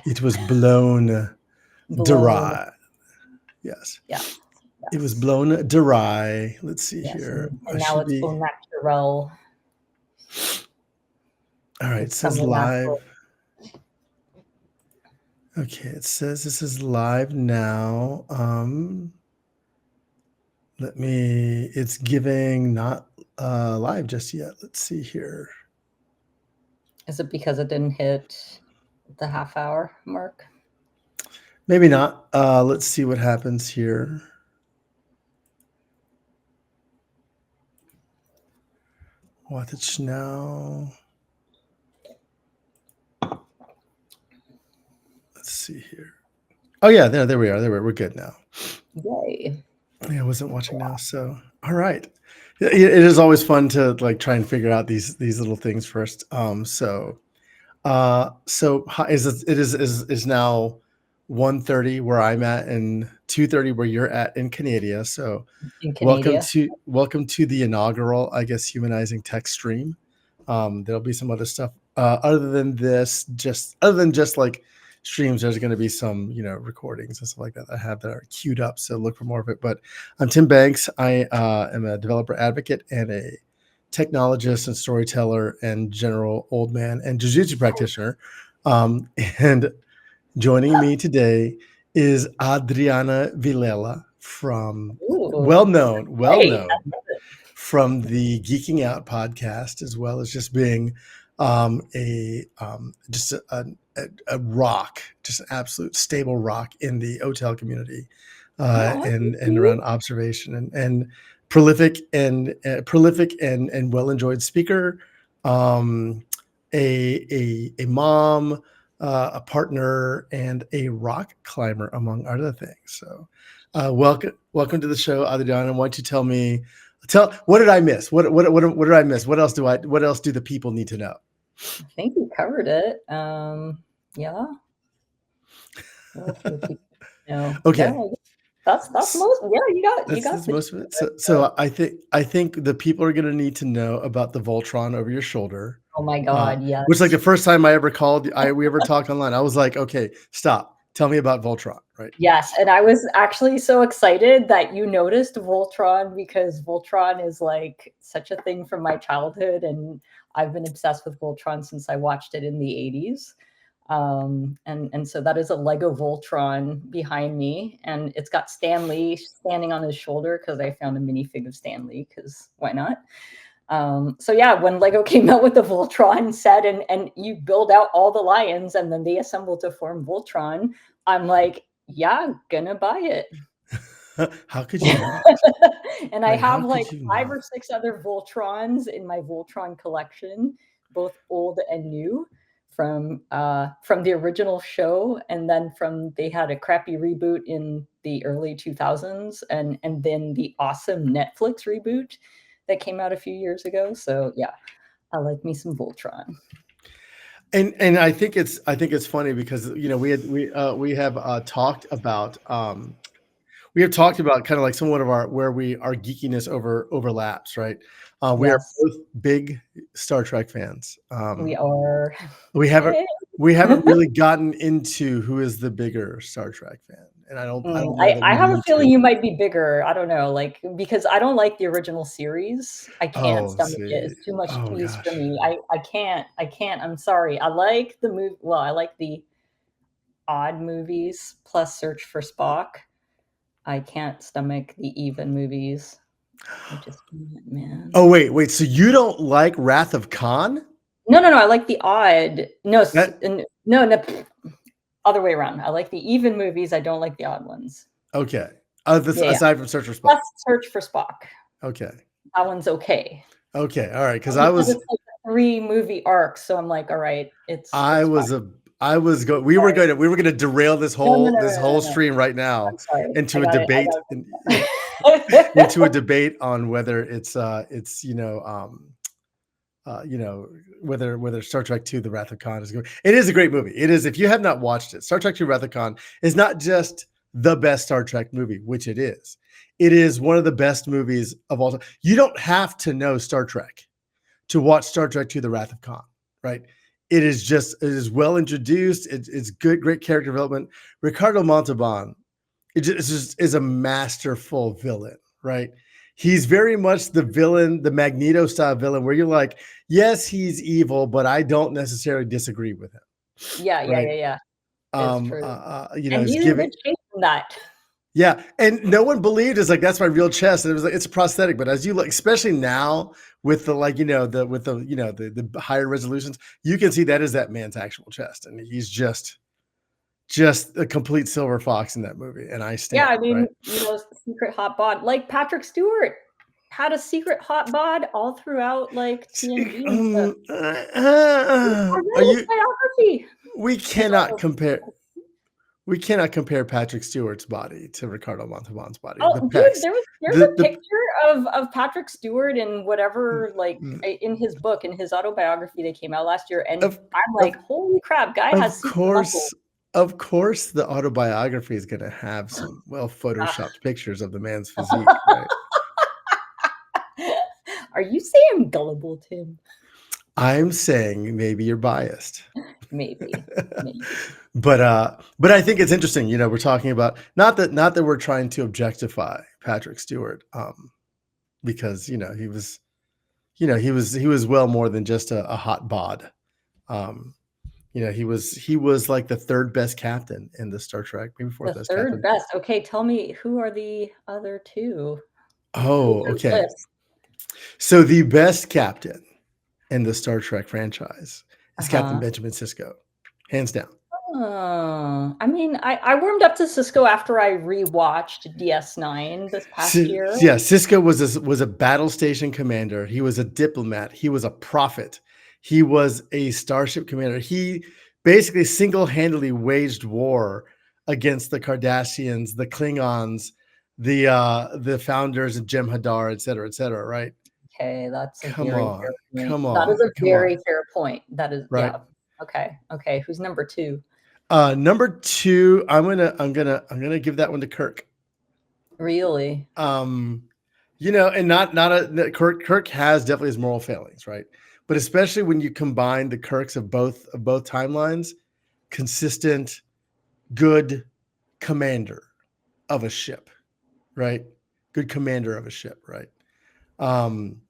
It was blown Blown. dry. Yes. Yes. It was Yes. blown dry. Let's see Yes. here. I And now should it's be. au naturel. All right. It It's says semi natural. live. Okay. It says this is live now. It's giving not live just yet. Let's see here. Is it because it didn't hit the half hour mark? Maybe not. Let's see what happens here. Watch now. Let's see here. Oh yeah, there we are. We're good now. Yay. Yeah, I wasn't watching now. So all right. It is always fun to like try and figure out these little things first. It is now 1:30 where I'm at and 2:30 where you're at in Canada. So In welcome Canada. to the inaugural, I guess, Humanizing Tech stream. There'll be some other stuff other than just like streams. There's going to be some recordings and stuff like that I have that are queued up. So look for more of it. But I'm Tim Banks. I am a developer advocate and a technologist and storyteller and general old man and jiu-jitsu practitioner. And joining me today is Adriana Villela from Ooh. well Hey. known from the Geeking Out podcast, as well as just being a just a rock, just an absolute stable rock in the hotel community, Oh, thank and you. around observation and prolific and well enjoyed speaker, a mom, a partner, and a rock climber, among other things. So, welcome to the show, Adriana. Why don't you tell what did I miss? What did I miss? What else do the people need to know? I think you covered it. Yeah. What else do people know? Yeah, Okay, that's most. Yeah, you got that's the most of it. So I think the people are going to need to know about the Voltron over your shoulder, oh my God, which like yes. the first time I ever we ever talked online, I was like, okay, stop, tell me about Voltron, right? Yes, and I was actually so excited that you noticed Voltron because Voltron is like such a thing from my childhood, and I've been obsessed with Voltron since I watched it in the 80s. And so that is a Lego Voltron behind me, and it's got Stan Lee standing on his shoulder because I found a minifig of Stan Lee because why not? So yeah, when Lego came out with the Voltron set and you build out all the lions and then they assemble to form Voltron, I'm like, yeah, gonna buy it. How could you not? And I Right? How have like could you 5 or 6 other Voltrons in my Voltron collection, both old and new, from the original show, and then from they had a crappy reboot in the early 2000s, and then the awesome Netflix reboot that came out a few years ago. So yeah, I like me some Voltron. And I think it's funny because we have talked about kind of like somewhat of our geekiness overlaps, right? We are Yes, both big Star Trek fans. we are. We haven't Yay. we haven't really gotten into who is the bigger Star Trek fan, and I don't know that I we have a need feeling to. you might be bigger. I don't know, like because I don't like the original series. I can't Oh, stomach it. see, It's too much oh cheese for gosh, me. I can't. I'm sorry. I like the movie. Well, I like the odd movies plus Search for Spock. I can't stomach the even movies. I just can't, man. oh wait, so you don't like Wrath of Khan? No, no, no. I like the odd. No, That no, no. Other way around. I like the even movies. I don't like the odd ones. okay? Yeah, yeah. Aside from Search for Spock, Plus Search for Spock. okay, That one's okay. okay, all right, because Because it's like a 3 movie arc, so I'm like, all right, I it's fine. was a I was going. Sorry. We were going to derail No, no, no, this no, no, whole no. stream right now I'm sorry. into I a got it. debate I got it. into a debate on whether it's whether Star Trek II: The Wrath of Khan is good. It is a great movie. It is. If you have not watched it, Star Trek II: Wrath of Khan is not just the best Star Trek movie, which it is. It is one of the best movies of all time. You don't have to know Star Trek to watch Star Trek II: The Wrath of Khan, right? it is well introduced. It's good, great character development. Ricardo Montalban, it just is a masterful villain, right? He's very much the villain, the Magneto style villain, where you're like, yes, he's evil, but I don't necessarily disagree with him, Yeah, yeah, right? yeah, yeah. It's true. And He's he's in giving, good shape in that. yeah, and no one believed it's like that's my real chest. And it was like it's a prosthetic, but as you look, especially now with the like the higher resolutions, you can see that is that man's actual chest, and he's just a complete silver fox in that movie. And I Yeah, I stand mean, right. secret hot bod, like Patrick Stewart had a secret hot bod all throughout like TNG and stuff. I Are read his you? biography. We His cannot auto- compare. We cannot compare Patrick Stewart's body to Ricardo Montalban's body. Oh, The dude, pecs, there's a the picture of Patrick Stewart and whatever, like in his book, in his autobiography that came out last year, and of I'm like, of holy crap, guy of has secret muscle. course, the autobiography is going to have some well photoshopped pictures of the man's physique, right? Are you saying gullible, Tim? I'm saying maybe you're biased. Maybe, maybe. But I think it's interesting. We're talking about not that we're trying to objectify Patrick Stewart, because he was well more than just a hot bod. Um, he was like the third best captain in the Star Trek, maybe fourth The best third captain. best. Okay, tell me who are the other two? Who's Oh, your okay. list? So the best captain in the Star Trek franchise is Captain Uh-huh. Benjamin Sisko, hands down. Oh, I mean, I warmed up to Cisco after I rewatched DS9 this past year. Yeah, Sisko was a battle station commander. He was a diplomat. He was a prophet. He was a starship commander. He basically single-handedly waged war against the Cardassians, the Klingons, the founders of Jem'Hadar, et cetera, right? Okay, that's a Come very fair on, point. come That is on, a come on, very fair point. That is, right? yeah. Okay, okay. Who's number two? Number two, I'm gonna give that one to Kirk. Really? And not Kirk has definitely his moral failings, right? But especially when you combine the Kirks of both timelines, consistent, good commander of a ship, right? Good commander of a ship, right? Um,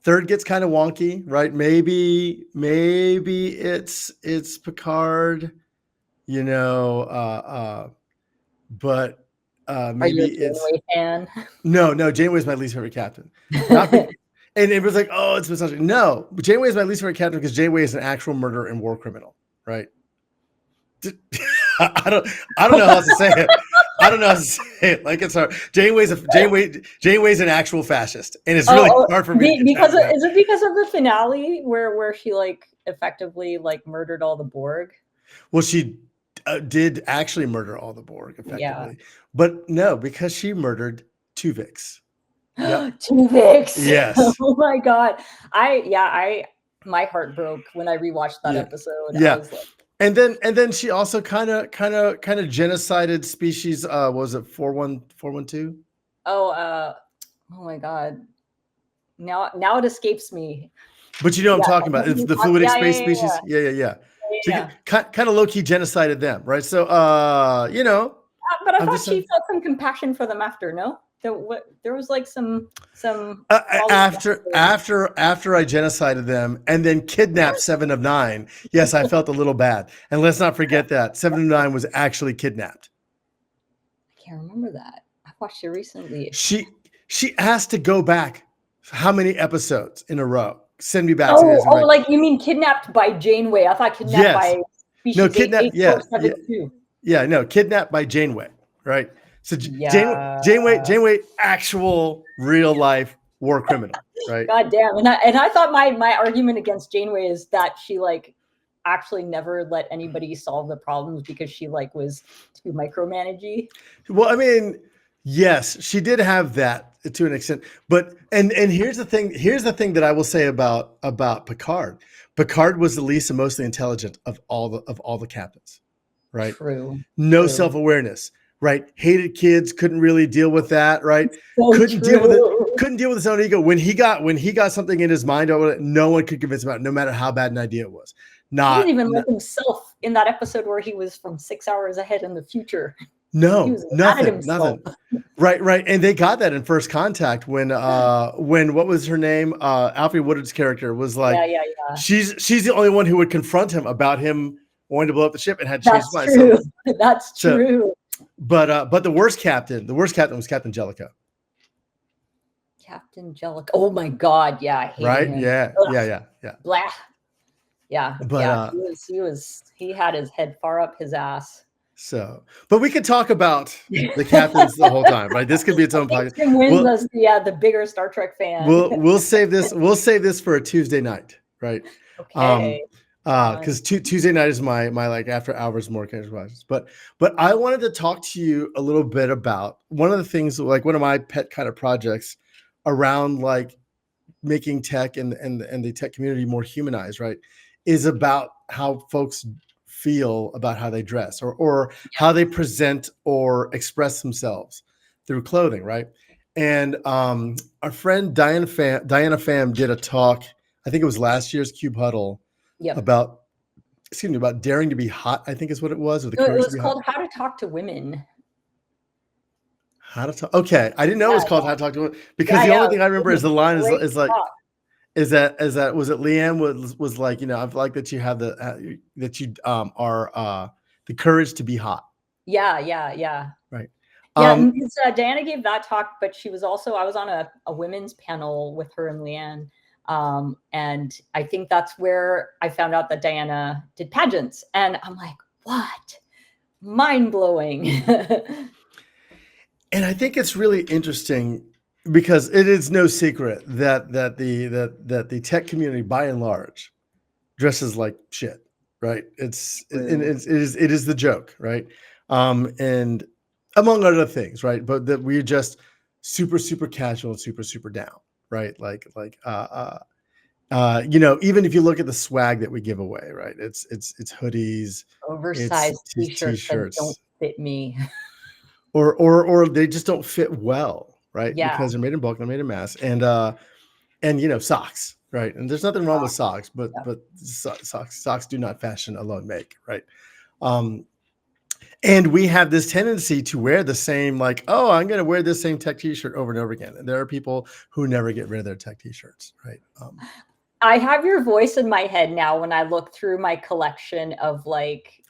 Third gets kind of wonky, right? Maybe it's Picard, you know, but Are you maybe a it's Janeway fan? no. Janeway's my least favorite captain, not be, and it was like, oh, it's misogyny. No, but Janeway is my least favorite captain because Janeway is an actual murderer and war criminal, right? I don't know how else to say it. I don't know how to say it. Like it's hard. Janeway's an actual fascist, and it's really hard for me to get because past that. is it because of the finale where she like effectively like murdered all the Borg? Well, she did actually murder all the Borg Yeah. effectively, but no, because she murdered Tuvix. Yep. Tuvix. Yes. Oh my god. I my heart broke when I rewatched that Yeah. episode. I Yeah. was like, And then she also kind of genocided species. What was it 412? oh oh my god. Now it escapes me. But you know what I'm Yeah, talking about. It's the yeah, fluidic yeah, space yeah, yeah, species. Yeah. So yeah. kind of low key genocided them, right? So But I I'm thought just she felt some compassion for them after. No, there was like some after I genocided them and then kidnapped 7 of 9. Yes, I felt a little bad. And let's not forget that 7 of 9 was actually kidnapped. I can't remember that. I watched it recently. She asked to go back. How many episodes in a row? Send me back to Oh, this. I'm like, like you mean kidnapped by Janeway? I thought kidnapped yes. by No, species kidnap. Yeah. 8472. Yeah. No, kidnapped by Janeway. Right. So Yeah. Janeway, actual real life war criminal. Right. God damn. And I thought my argument against Janeway is that she like actually never let anybody solve the problems because she like was too micromanagey. Well, I mean, yes, she did have that to an extent, but and here's the thing. Here's the thing that I will say about Picard. Picard was the least emotionally intelligent of all the captains, right? True. No True. self-awareness, right? Hated kids, couldn't really deal with that, right? So Couldn't deal with it. true. couldn't deal with his own ego. When he got something in his mind, no one could convince him about it, no matter how bad an idea it was. He didn't even Not like himself in that episode where he was from 6 hours ahead in the future. He no, was mad at nothing, himself. nothing. Right. And they got that in First Contact when what was her name? Alfre Woodard's character was like, Yeah. she's the only one who would confront him about him wanting to blow up the ship and had changed his mind. That's true. That's true. But the worst captain was Captain Jellicoe. Captain Jellicoe. Oh my God. Yeah, I hated Right? him. Yeah. Ugh. Yeah. Blah. Yeah. But he had his head far up his ass. So, but we could talk about the captains the whole time, right? This could be its own podcast. Tim wins as the bigger Star Trek fan. We'll save this. We'll save this for a Tuesday night, right? Okay. Because Tuesday night is my like after hours more casual classes. But I wanted to talk to you a little bit about one of the things, like one of my pet kind of projects around like making tech and the tech community more humanized, right? Is about how folks feel about how they dress or how they present or express themselves through clothing, right? And our friend Diana Pham did a talk, I think it was last year's Cube Huddle, about daring to be hot, I think is what it was. Or the it was called How to Talk to Women. How to talk? Okay, I didn't know it was called How to Talk to Women, because the only thing I remember is the line is like, is that was it Leanne was like, I like that you have the courage to be hot. Yeah. Right. Diana gave that talk, but she was also, I was on a women's panel with her and Leanne. And I think that's where I found out that Diana did pageants. And I'm like, what? Mind blowing. And I think it's really interesting because it is no secret that the tech community, by and large, dresses like shit, right? It is the joke, right? And among other things, right? But that we're just super casual and super down, right? Even if you look at the swag that we give away, right? It's hoodies, oversized t-shirts that don't fit me, or they just don't fit well, right? Yeah. Because they're made in bulk, they're made in mass, and socks, right? And there's nothing wrong with socks, but socks do not fashion alone make, right? And we have this tendency to wear the same, like, oh, I'm going to wear this same tech t-shirt over and over again. And there are people who never get rid of their tech t-shirts, right? I have your voice in my head now when I look through my collection of like,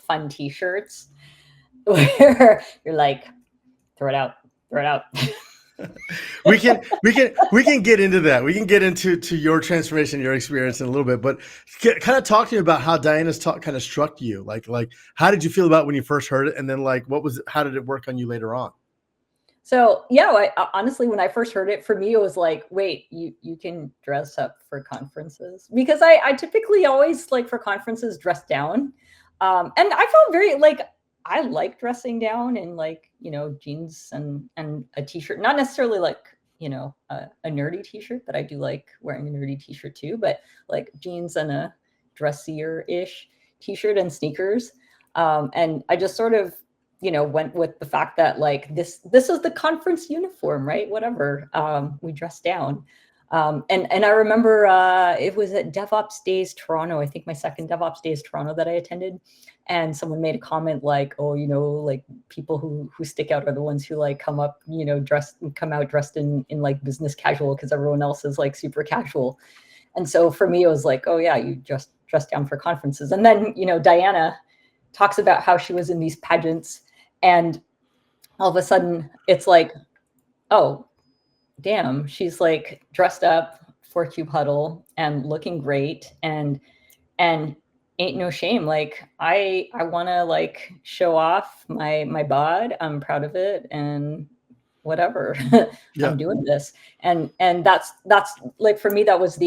fun t-shirts where you're like, throw it out. we can get into that. We can get into your transformation, your experience in a little bit, but kind of talk to me about how Diana's talk kind of struck you. Like how did you feel about when you first heard it, and then like how did it work on you later on? So yeah, honestly, when I first heard it, for me it was like, wait, you can dress up for conferences, because I typically always, like, for conferences, dress down, and I felt very like, I like dressing down in, like, jeans and a t-shirt, not necessarily like, a nerdy t-shirt, but I do like wearing a nerdy t-shirt too, but like jeans and a dressier-ish t-shirt and sneakers. And I just sort of, went with the fact that, like, this is the conference uniform, right? Whatever. We dress down. And I remember it was at DevOps Days Toronto, I think my second DevOps Days Toronto that I attended. And someone made a comment like, oh, like people who stick out are the ones who like come out dressed in like business casual, because everyone else is like super casual. And so for me, it was like, oh yeah, you just dress down for conferences. And then, Diana talks about how she was in these pageants, and all of a sudden it's like, oh, damn, she's like dressed up for Cube Huddle and looking great, and ain't no shame. Like I want to like show off my bod. I'm proud of it, and whatever. Yeah. I'm doing this. And that's like, for me, that was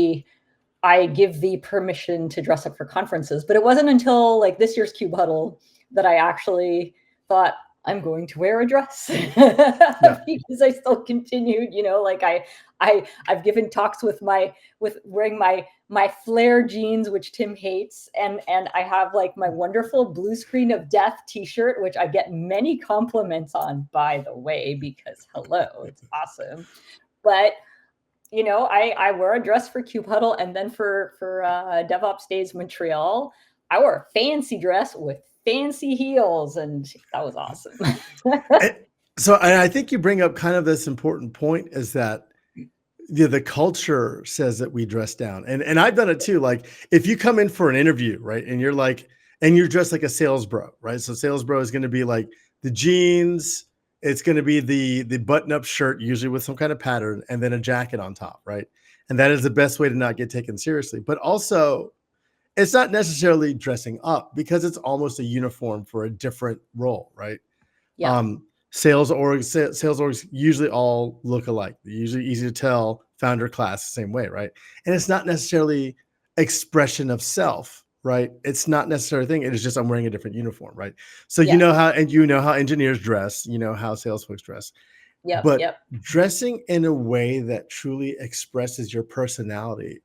I give the permission to dress up for conferences. But it wasn't until like this year's Cube Huddle that I actually thought, I'm going to wear a dress. Because I still continued, like I've given talks with wearing my flare jeans, which Tim hates. And I have like my wonderful Blue Screen of Death t-shirt, which I get many compliments on, by the way, because hello, it's awesome. But I wore a dress for Cube Huddle, and then for DevOps Days Montreal, I wore a fancy dress with fancy heels, and that was awesome. And so I think you bring up kind of this important point is that the culture says that we dress down. And I've done it too. Like if you come in for an interview, right, and you're dressed like a sales bro, right? So sales bro is going to be like the jeans, it's going to be the button-up shirt, usually with some kind of pattern, and then a jacket on top, right? And that is the best way to not get taken seriously. But also, it's not necessarily dressing up because it's almost a uniform for a different role, right? Yeah. Sales orgs usually all look alike. They're usually easy to tell, founder class the same way, right? And it's not necessarily expression of self, right? It's not necessarily a thing. It is just I'm wearing a different uniform, right? So Yeah. you know how engineers dress, you know how sales folks dress. Yep. But Yep. dressing in a way that truly expresses your personality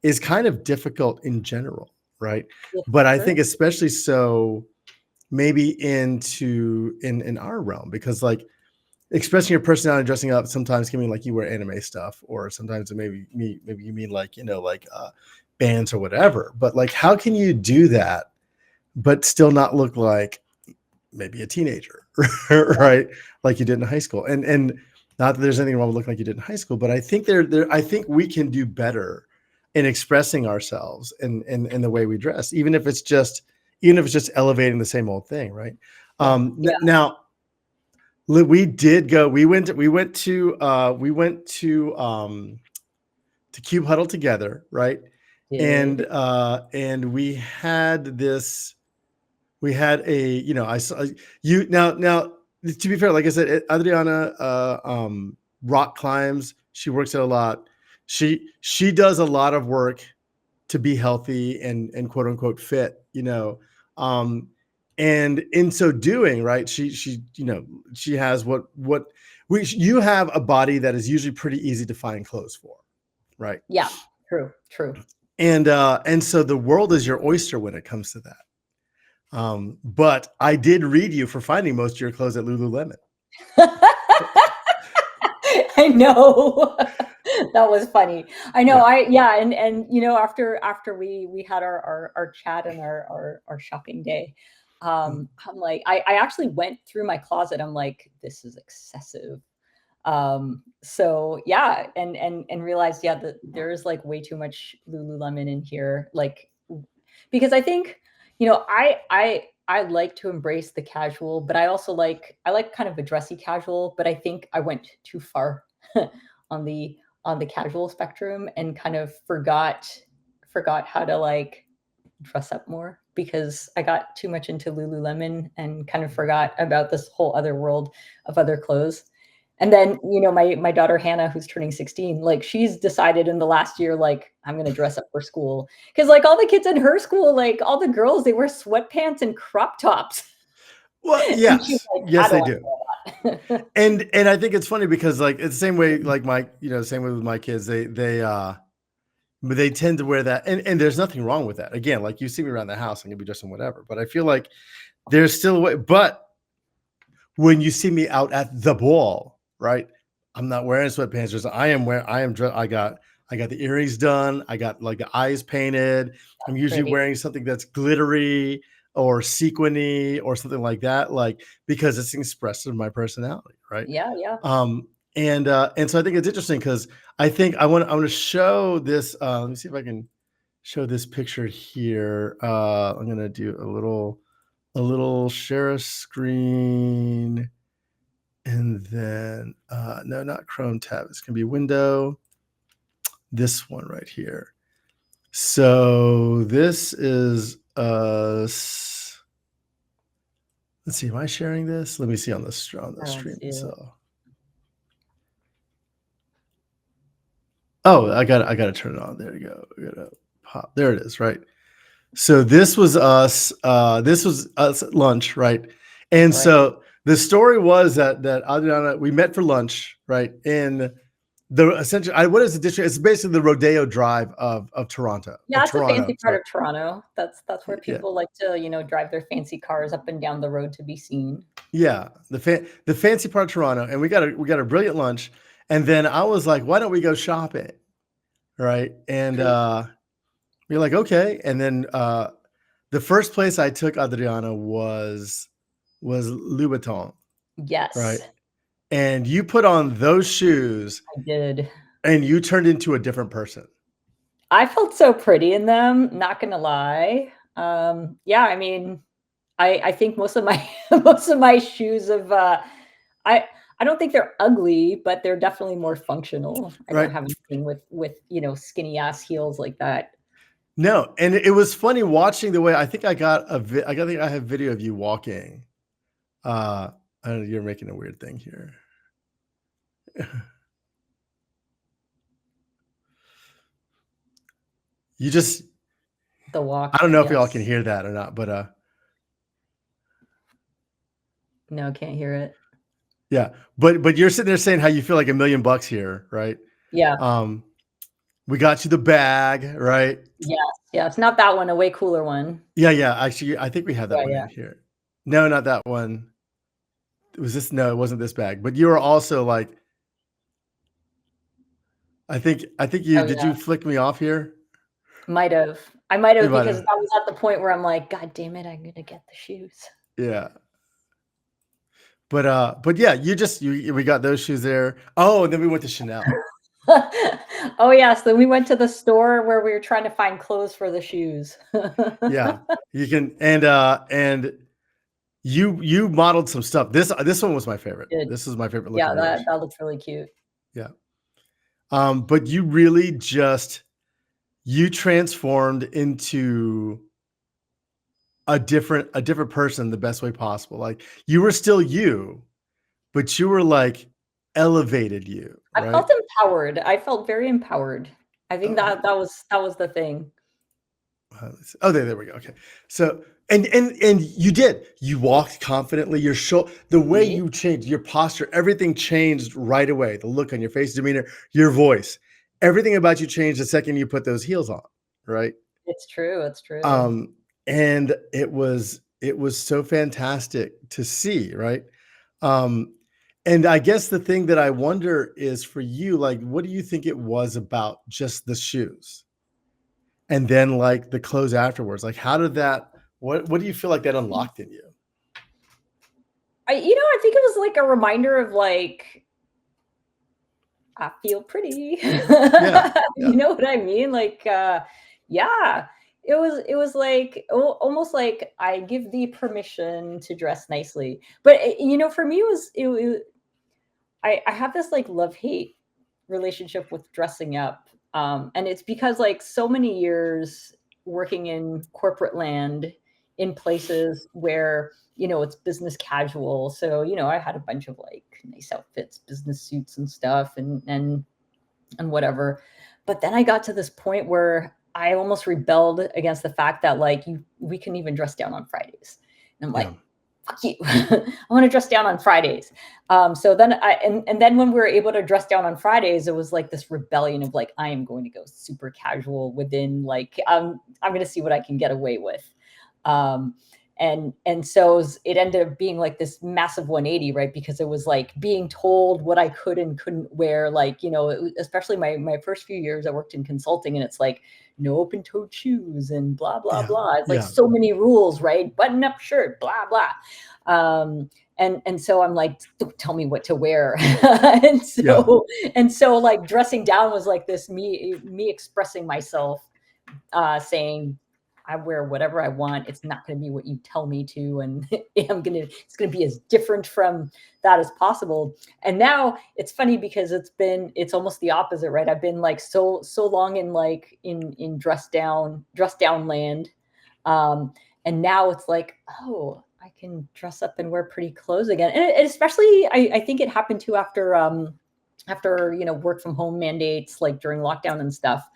is kind of difficult in general, right? Yeah, But for I sure. think especially so maybe in our realm, because like expressing your personality dressing up sometimes can mean like you wear anime stuff, or sometimes maybe you mean like bands or whatever. But like how can you do that but still not look like maybe a teenager, Yeah. right? Like you did in high school. And not that there's anything wrong with looking like you did in high school, but I think I think we can do better in expressing ourselves in the way we dress, even if it's just elevating the same old thing, right? Yeah. Yeah. Now we went to Cube Huddle together, right? Did. And we had a, I saw you now, to be fair, like I said, Adriana rock climbs. She works out a lot. She does a lot of work to be healthy and quote unquote fit, um, and in so doing, right, she has you have a body that is usually pretty easy to find clothes for, right? Yeah. True. True. And so the world is your oyster when it comes to that. But I did read you for finding most of your clothes at Lululemon. I know. That was funny. I know. Yeah. Yeah, and after we had our chat and our shopping day, I'm like, I actually went through my closet. I'm like, this is excessive. So yeah, and realized, yeah, that there is like way too much Lululemon in here, like, because I think, I like to embrace the casual, but I like kind of a dressy casual, but I think I went too far on the casual spectrum and kind of forgot how to like dress up more because I got too much into Lululemon and kind of forgot about this whole other world of other clothes. And then, my daughter Hannah, who's turning 16, like she's decided in the last year, like, I'm gonna dress up for school. Cause like all the kids in her school, like all the girls, they wear sweatpants and crop tops. Well, And she's yes, like, I yes, don't they want do. to wear that. And I think it's funny because like it's the same way, like same way with my kids. But they tend to wear that, and there's nothing wrong with that. Again, like you see me around the house, I'm gonna be dressed in whatever. But I feel like there's still a way. But when you see me out at the ball, right? I'm not wearing sweatpants. I got the earrings done. I got like the eyes painted. I'm usually Pretty. wearing something that's glittery or sequiny or something like that, like because it's expressive of my personality, right? Yeah, yeah. Um, and so I think it's interesting because I want to show this. Let me see if I can show this picture here. I'm gonna do a little share a screen, and then no, not Chrome tab. It's gonna be window. This one right here. So this is let's see, am I sharing this? Let me see on the I don't stream. see it. So oh, I got to turn it on. There you go. I got to pop. There it is, right? So this was us. This was us at lunch, right? And Right. so the story was that Adriana, we met for lunch, right? In the essentially, what is the district? It's basically the Rodeo Drive of Toronto, Yeah, it's a fancy part sorry. of Toronto. That's where Yeah, people like to, drive their fancy cars up and down the road to be seen. yeah. The fancy part of Toronto, and we got a brilliant lunch. And then I was like, why don't we go shopping? Right. And you're like, okay. And then the first place I took Adriana was Louboutin. Right. Yes, And you put on those shoes I did. and you turned into a different person. I felt so pretty in them, not gonna lie. Yeah, I mean, I think most of my most of my shoes have I I don't think they're ugly, but they're definitely more functional. I don't Right. have anything with skinny ass heels like that. No. And it was funny watching the way I think I got I think I have video of you walking. I don't know, you're making a weird thing here. You just The I walk, don't know if y'all can yes. hear that or not, but No, can't hear it. yeah. But you're sitting there saying how you feel like $1,000,000 here, right? Yeah. Um, we got you the bag, right? Yes, yes, not that one, a way cooler one. Yeah, yeah. Actually, I think we have that Yeah, one yeah. in here. No, not that one. It was this. No, it wasn't this bag. But you were also like, I think you Oh, did yeah. you flick me off here? Might have. I might You have might because have. that was at the point where I'm like, "God damn it, I'm gonna get the shoes." Yeah. But yeah, we got those shoes there. Oh, and then we went to Chanel. Oh, yes, then we went to the store where we were trying to find clothes for the shoes. Yeah. You can and you modeled some stuff. This one was my favorite. Did. This is my favorite look Yeah, of yours. that looks really cute. Yeah. But you really you transformed into a different person the best way possible. Like you were still you, but you were like elevated you, I right? felt empowered. I felt very empowered. I think Oh, that was the thing. oh, there we go. Okay. So and you did. You walked confidently. The way See? you changed, your posture, everything changed right away. The look on your face, demeanor, your voice, everything about you changed the second you put those heels on, right? It's true, it's true. Um, and it was so fantastic to see, right? Um, and I guess the thing that I wonder is for you, like, what do you think it was about just the shoes? And then like the clothes afterwards? Like, how did that what do you feel like that unlocked in you? I think it was like a reminder of like, I feel pretty. Yeah. Yeah. You know what I mean? Like, yeah, it was like almost like I give thee permission to dress nicely. But for me, I have this like love hate relationship with dressing up, and it's because like so many years working in corporate land in places where it's business casual. So I had a bunch of like nice outfits, business suits and stuff, and whatever. But then I got to this point where I almost rebelled against the fact that like we can even dress down on Fridays. And I'm Yeah. like, fuck you. I want to dress down on Fridays. So then and then when we were able to dress down on Fridays, it was like this rebellion of like, I am going to go super casual within like, I'm going to see what I can get away with. Um, and so it ended up being like this massive 180, right? Because it was like being told what I could and couldn't wear, like especially my first few years I worked in consulting, and it's like no open-toed shoes and blah blah Yeah. blah. It's like Yeah. so many rules, right? Button-up shirt, blah blah. And so I'm like, don't tell me what to wear. and Yeah. so and so like dressing down was like this me expressing myself, saying I wear whatever I want. It's not going to be what you tell me to, and it's going to be as different from that as possible. And now it's funny because it's almost the opposite, right? I've been like so long in like in dress down land, and now it's like, oh, I can dress up and wear pretty clothes again. And especially, I think it happened too after work from home mandates, like during lockdown and stuff,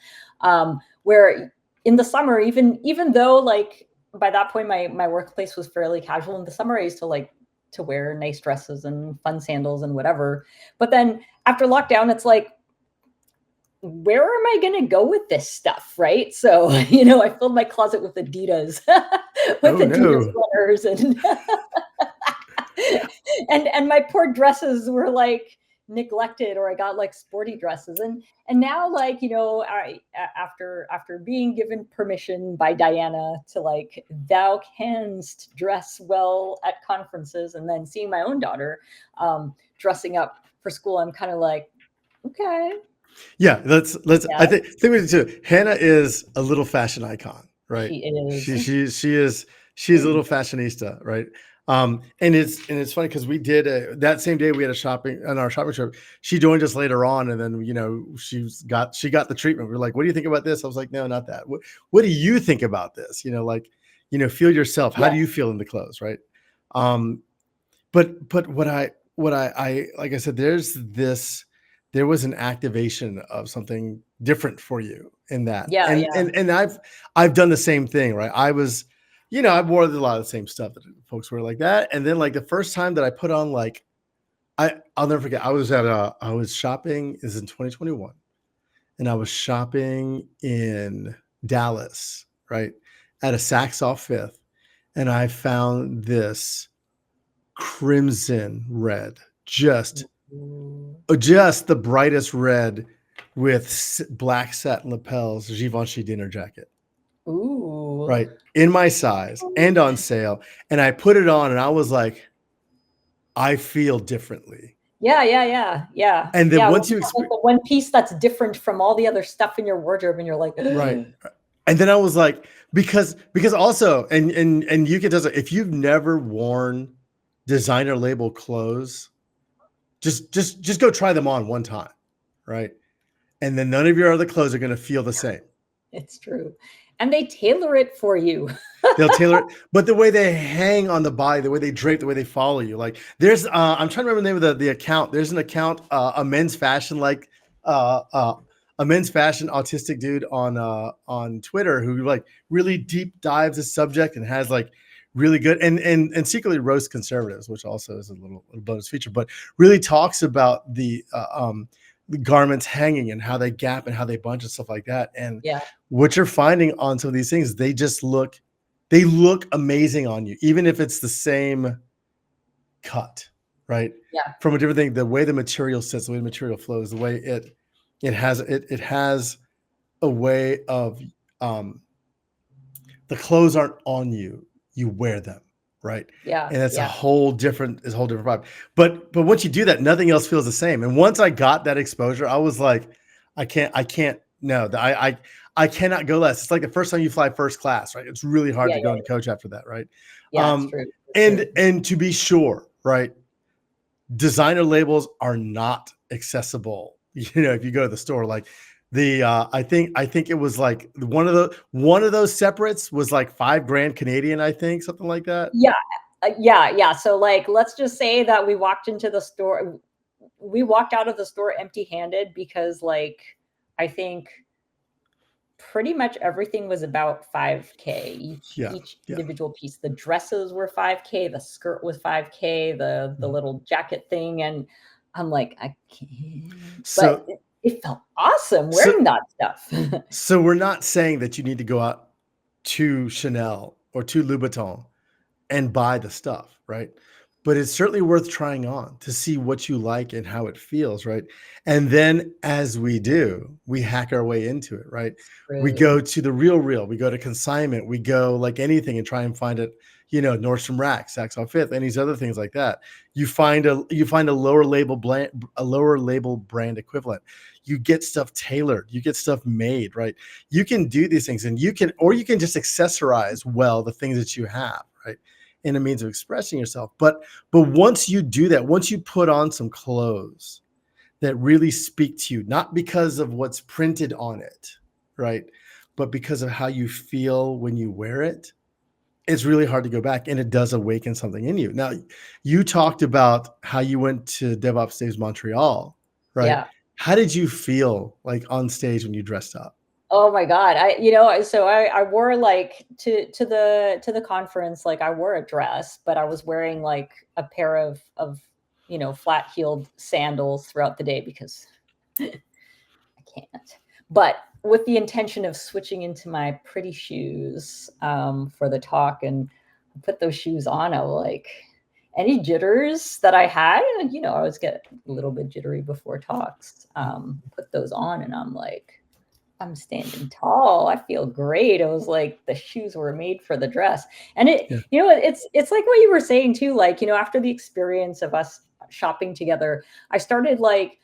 where in the summer, even though like by that point my workplace was fairly casual, in the summer I used to like to wear nice dresses and fun sandals and whatever. But then after lockdown, it's like, where am I going to go with this stuff, right? So I filled my closet with Adidas, with Oh Adidas no. runners, and and my poor dresses were like neglected, or I got like sporty dresses. And now, like, after being given permission by Diana to, like, thou canst dress well at conferences, and then seeing my own daughter dressing up for school, I'm kind of like, okay. Yeah, let's. I Yeah, think we do too. Hannah is a little fashion icon, right? she is. She's a little fashionista, right? And it's funny because we did that same day we had a shopping on our shopping trip. She joined us later on, and then she got the treatment. We are like, "What do you think about this?" I was like, "No, not that. What do you think about this?" Like, feel yourself. How Yeah, do you feel in the clothes, right? Um, but what I like I said, there was an activation of something different for you in that. yeah, And yeah, and and I've done the same thing, right? I wore a lot of the same stuff that folks wear like that. And then like the first time that I put on like I'll never forget, I was shopping is in 2021, and I was shopping in Dallas, right? At a Saks off Fifth, and I found this crimson red, just the brightest red with black satin lapels, Givenchy dinner jacket, ooh, right? In my size and on sale. And I put it on and I was like, I feel differently. yeah, yeah, yeah, yeah, And then yeah. When once you you have, like, experience, the one piece that's different from all the other stuff in your wardrobe, and you're like, right. And then I was like, because also, and you can tell, if you've never worn designer label clothes, just go try them on one time, right? And then none of your other clothes are going to feel the same. it's true, and they tailor it for you. They'll tailor it, but the way they hang on the body, the way they drape, the way they follow you. Like there's, I'm trying to remember the name of the account. There's an account, a men's fashion, uh, uh, a men's fashion autistic dude on Twitter who like really deep dives the subject and has like really good and secretly roasts conservatives, which also is a little bonus feature, but really talks about the garments hanging and how they gap and how they bunch and stuff like that. And Yeah, what you're finding on some of these things, they look amazing on you, even if it's the same cut, right? yeah, From a different thing, the way the material sits, the way the material flows, the way it has a way of um, the clothes aren't on you, you wear them, right? yeah, And that's yeah, a whole different vibe. But once you do that, nothing else feels the same. And once I got that exposure, I was like, I can't no, I cannot go less. It's like the first time you fly first class, right? It's really hard yeah, to go into yeah, coach after that, right? yeah. It's true. It's And true. to be sure, right? Designer labels are not accessible. If you go to the store, like I think it was like one of those separates was like $5,000 Canadian, I think, something like that. Yeah, yeah, yeah. So, like, let's just say that we walked into the store. We walked out of the store empty-handed because, like, I think pretty much everything was about 5K Yeah, each yeah. individual piece. The dresses were 5K, the skirt was 5K, the Mhm. little jacket thing, and I'm like, I can't. But So it felt awesome so wearing that stuff. so we're not saying that you need to go out to Chanel or to Louboutin and buy the stuff, right? But it's certainly worth trying on to see what you like and how it feels, right? And then as we do, we hack our way into it, right? We go True. to the real, we go to consignment, we go like anything and try and find it, Nordstrom Rack, Saks on Fifth, and these other things like that. You find a lower label brand equivalent. You get stuff tailored, you get stuff made, right? You can do these things and you can just accessorize well the things that you have, right? In a means of expressing yourself. But once you do that, once you put on some clothes that really speak to you, not because of what's printed on it, right? But because of how you feel when you wear it, it's really hard to go back, and it does awaken something in you. Now, you talked about how you went to DevOps Days Montreal, right? Yeah. How did you feel like on stage when you dressed up? Oh my God. So I wore, like, to the conference, like, I wore a dress, but I was wearing like a pair of flat heeled sandals throughout the day because I can't. But with the intention of switching into my pretty shoes for the talk, and I put those shoes on. I was like, any jitters that I had, and I always get a little bit jittery before talks. Put those on, and I'm like, I'm standing tall. I feel great. It was like the shoes were made for the dress. And Yeah. it's like what you were saying too. Like, after the experience of us shopping together, I started like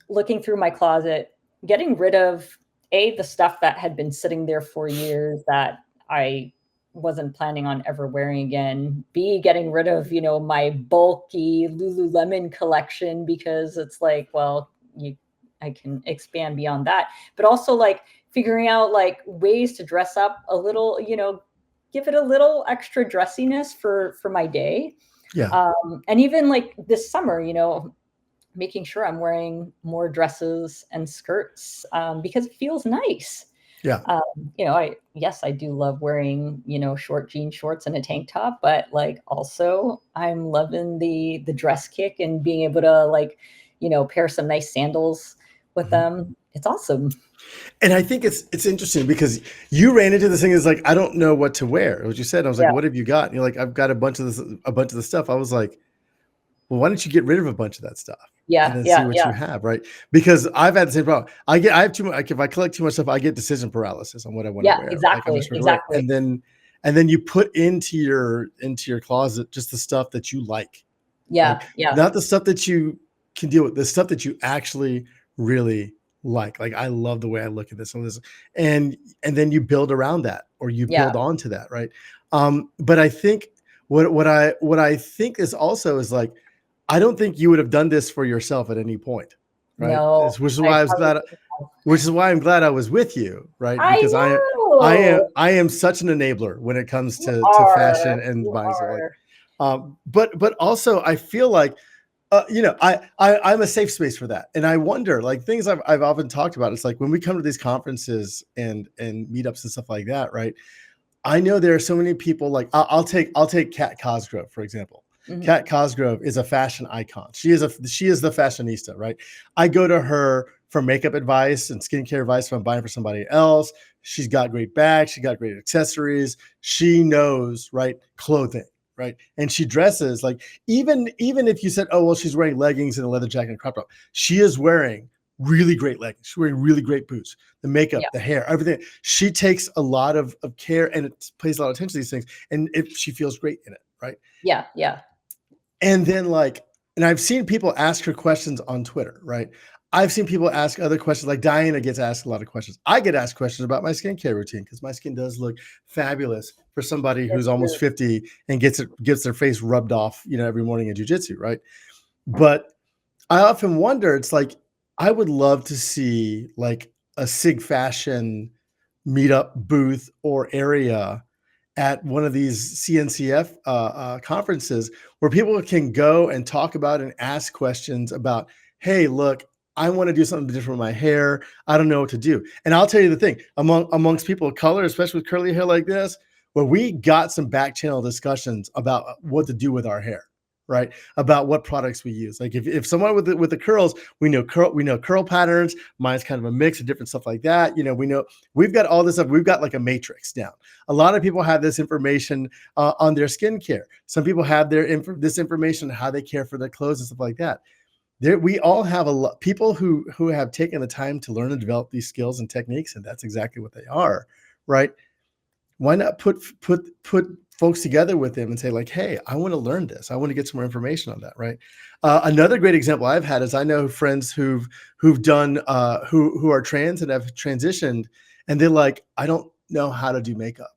looking through my closet, getting rid of the stuff that had been sitting there for years that I wasn't planning on ever wearing again. B, getting rid of, my bulky Lululemon collection, because it's like, well, I can expand beyond that. But also like figuring out like ways to dress up a little, give it a little extra dressiness for my day. Yeah. And even like this summer, making sure I'm wearing more dresses and skirts, because it feels nice. Yeah. I do love wearing, short jean shorts and a tank top, but like also I'm loving the dress kick and being able to like, pair some nice sandals with Mhm. them. It's awesome. And I think it's interesting because you ran into this thing is like, I don't know what to wear. What you said, I was like, Yeah. what have you got? And you're like, I've got a bunch of the stuff. I was like, well, why don't you get rid of a bunch of that stuff and Yeah. then see Yeah. what Yeah. you have, right? Because I've had the same problem. I have too much. Like if I collect too much stuff, I get decision paralysis on what I want to Yeah. wear. Like I'm Exactly. just going to wear it, Exactly. and then you put into your closet just the stuff that you like, right? Yeah. Yeah. Not the stuff that you can deal with. The stuff that you actually really like. Like I love the way I look at this and this, and then you build around that or you Yeah. build onto that, right? But I think what I think is also is like I don't think you would have done this for yourself at any point, right? No, Which is I why I was probably glad. Which is why I'm glad I was with you, right? I Because know I am such an enabler when it comes you to are. fashion and You buying stuff like. are. But also I feel like I'm a safe space for that, and I wonder like things I've often talked about. It's like when we come to these conferences and meetups and stuff like that, right? I know there are so many people like I'll take Kat Cosgrove for example. Mhm. Kat Cosgrove is a fashion icon. She is the fashionista, right? I go to her for makeup advice and skincare advice if I'm buying for somebody else. She's got great bags, she got great accessories. She knows, right, clothing, right? And she dresses like even if you said, oh well, she's wearing leggings and a leather jacket and crop top, she is wearing really great leggings. She's wearing really great boots. The makeup, Yeah. the hair, everything. She takes a lot of care and it pays a lot of attention to these things. And if she feels great in it, right? Yeah. Yeah. And then like, and I've seen people ask her questions on Twitter, right? I've seen people ask other questions. Like Diana gets asked a lot of questions. I get asked questions about my skincare routine because my skin does look fabulous for somebody Yes, who's it almost is. 50 and gets their face rubbed off, every morning in jujitsu, right? But I often wonder, it's like, I would love to see like a SIG fashion meetup booth or area at one of these CNCF conferences where people can go and talk about and ask questions about, hey, look, I want to do something different with my hair. I don't know what to do. And I'll tell you the thing, amongst people of color, especially with curly hair like this, where we got some back channel discussions about what to do with our hair, right? About what products we use. Like if someone with the curls, we know curl patterns. Mine's kind of a mix of different stuff like that. We know we've got all this stuff. We've got like a matrix down. A lot of people have this information on their skincare. Some people have this information on how they care for their clothes and stuff like that. We all have a lot people who have taken the time to learn and develop these skills and techniques, and that's exactly what they are, right? Why not put folks together with them and say like, hey, I want to learn this. I want to get some more information on that, right? Another great example I've had is I know friends who've done who are trans and have transitioned, and they're like, I don't know how to do makeup,